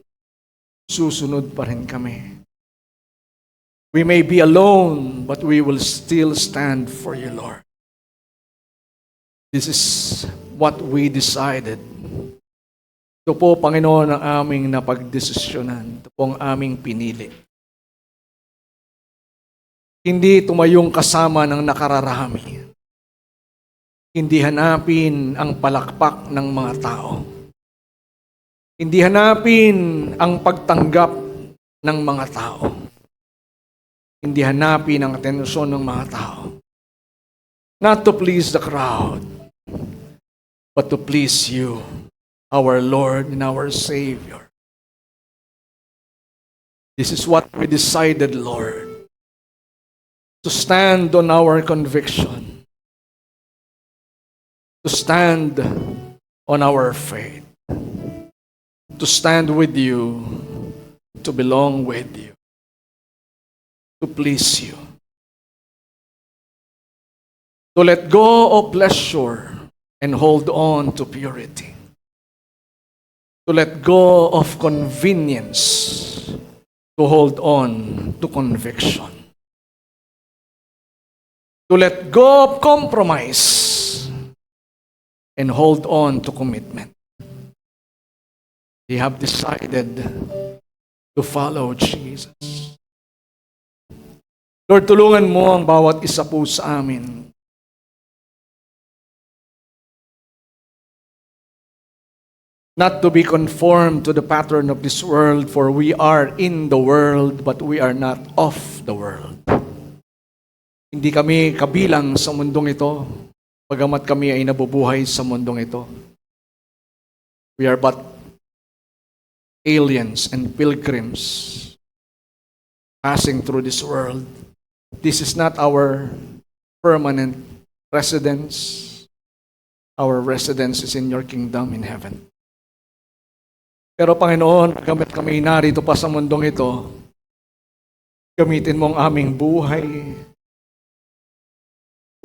susunod pa rin kami. We may be alone, but we will still stand for you, Lord. This is what we decided. Ito po, Panginoon, ang aming napagdesisyonan. Ito po ang aming pinili. Hindi tumayong kasama ng nakararami. Hindi hanapin ang palakpak ng mga tao. Hindi hanapin ang pagtanggap ng mga tao. Hindi hanapin ang atensyon ng mga tao. Not to please the crowd, but to please you, our Lord and our Savior. This is what we decided, Lord, to stand on our conviction, to stand on our faith, to stand with you, to belong with you, to please you, to let go of pleasure and hold on to purity, to let go of convenience, to hold on to conviction, to let go of compromise and hold on to commitment. We have decided to follow Jesus. Lord, tulungan mo ang bawat isa po sa amin. Not to be conformed to the pattern of this world, for we are in the world, but we are not of the world. Hindi kami kabilang sa mundong ito, bagamat kami ay nabubuhay sa mundong ito. We are but aliens and pilgrims passing through this world. This is not our permanent residence. Our residence is in your kingdom in heaven. Pero Panginoon, gamit kami narito pa sa mundong ito, gamitin mo ang aming buhay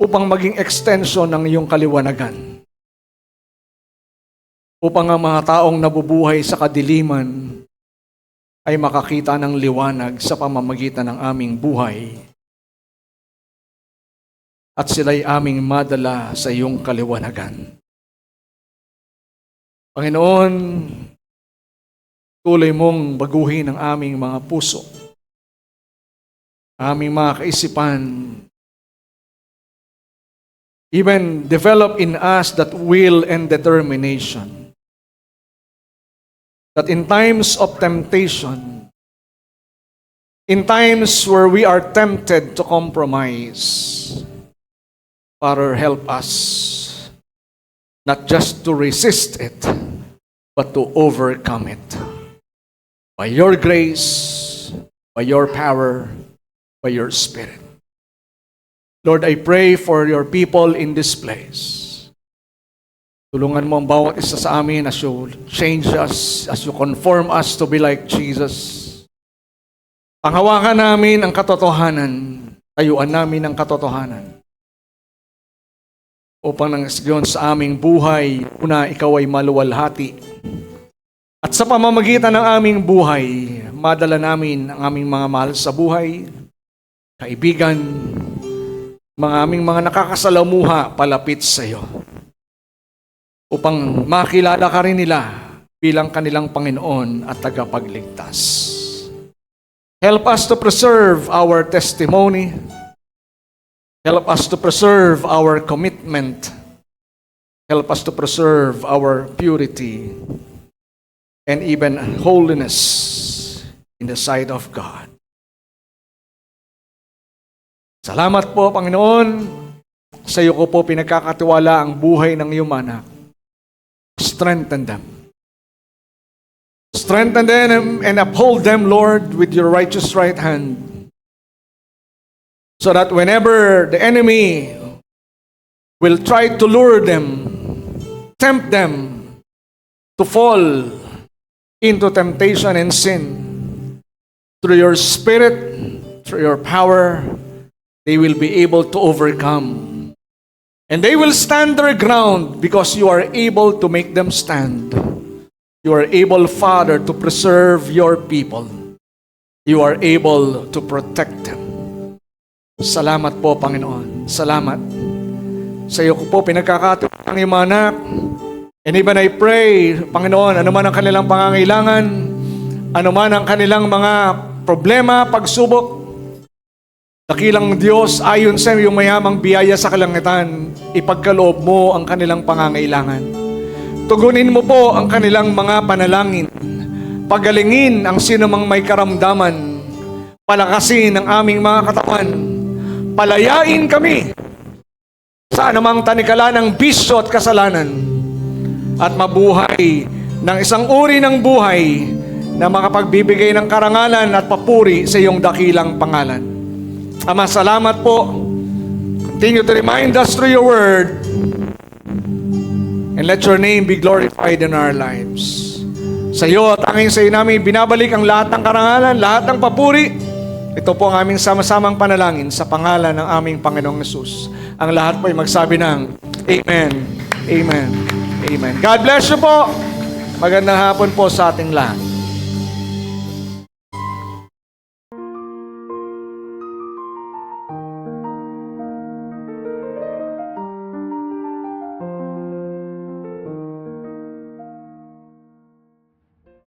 upang maging extension ng iyong kaliwanagan. Upang ang mga taong nabubuhay sa kadiliman ay makakita ng liwanag sa pamamagitan ng aming buhay at sila'y aming madala sa iyong kaliwanagan. Panginoon, tuloy mong baguhin ang aming mga puso, aming mga kaisipan. Even develop in us that will and determination. That in times of temptation, in times where we are tempted to compromise, Father, help us not just to resist it, but to overcome it. By your grace, by your power, by your Spirit. Lord, I pray for your people in this place. Tulungan mo ang bawat isa sa amin as you change us, as you conform us to be like Jesus. Panghawakan namin ang katotohanan, tayuan namin ang katotohanan. Upang nang sa aming buhay, una, ikaw ay maluwalhati. At sa pamamagitan ng aming buhay, madala namin ang aming mga mahal sa buhay, kaibigan, mga aming mga nakakasalamuha palapit sa iyo. Upang makilala ka rin nila bilang kanilang Panginoon at tagapagligtas. Help us to preserve our testimony. Help us to preserve our commitment. Help us to preserve our purity and even holiness in the sight of God. Salamat po, Panginoon. Sa iyo ko po pinagkakatiwala ang buhay ng iyong anak. Strengthen them. Strengthen them and uphold them, Lord, with your righteous right hand. So that whenever the enemy will try to lure them, tempt them to fall into temptation and sin, through your Spirit, through your power, they will be able to overcome. And they will stand their ground because you are able to make them stand. You are able, Father, to preserve your people. You are able to protect them. Salamat po, Panginoon. Salamat. Sa iyo ko po pinagkakatiwala ang iyong mga anak. And even I pray, Panginoon, ano man ang kanilang pangangailangan, ano man ang kanilang mga problema, pagsubok, dakilang Diyos, ayon sa iyong mayamang biyaya sa kalangitan, ipagkaloob mo ang kanilang pangangailangan. Tugunin mo po ang kanilang mga panalangin. Pagalingin ang sinumang may karamdaman. Palakasin ang aming mga katawan. Palayain kami sa anumang tanikala ng bisyo at kasalanan at mabuhay ng isang uri ng buhay na makapagbibigay ng karangalan at papuri sa iyong dakilang pangalan. Ama, salamat po. Continue to remind us through your word and let your name be glorified in our lives. Sa iyo at tanging sa iyo namin binabalik ang lahat ng karangalan, lahat ng papuri. Ito po ang aming sama-samang panalangin sa pangalan ng aming Panginoong Hesus. Ang lahat po ay magsabi ng Amen, Amen, Amen. God bless you po. Magandang hapon po sa ating lahat.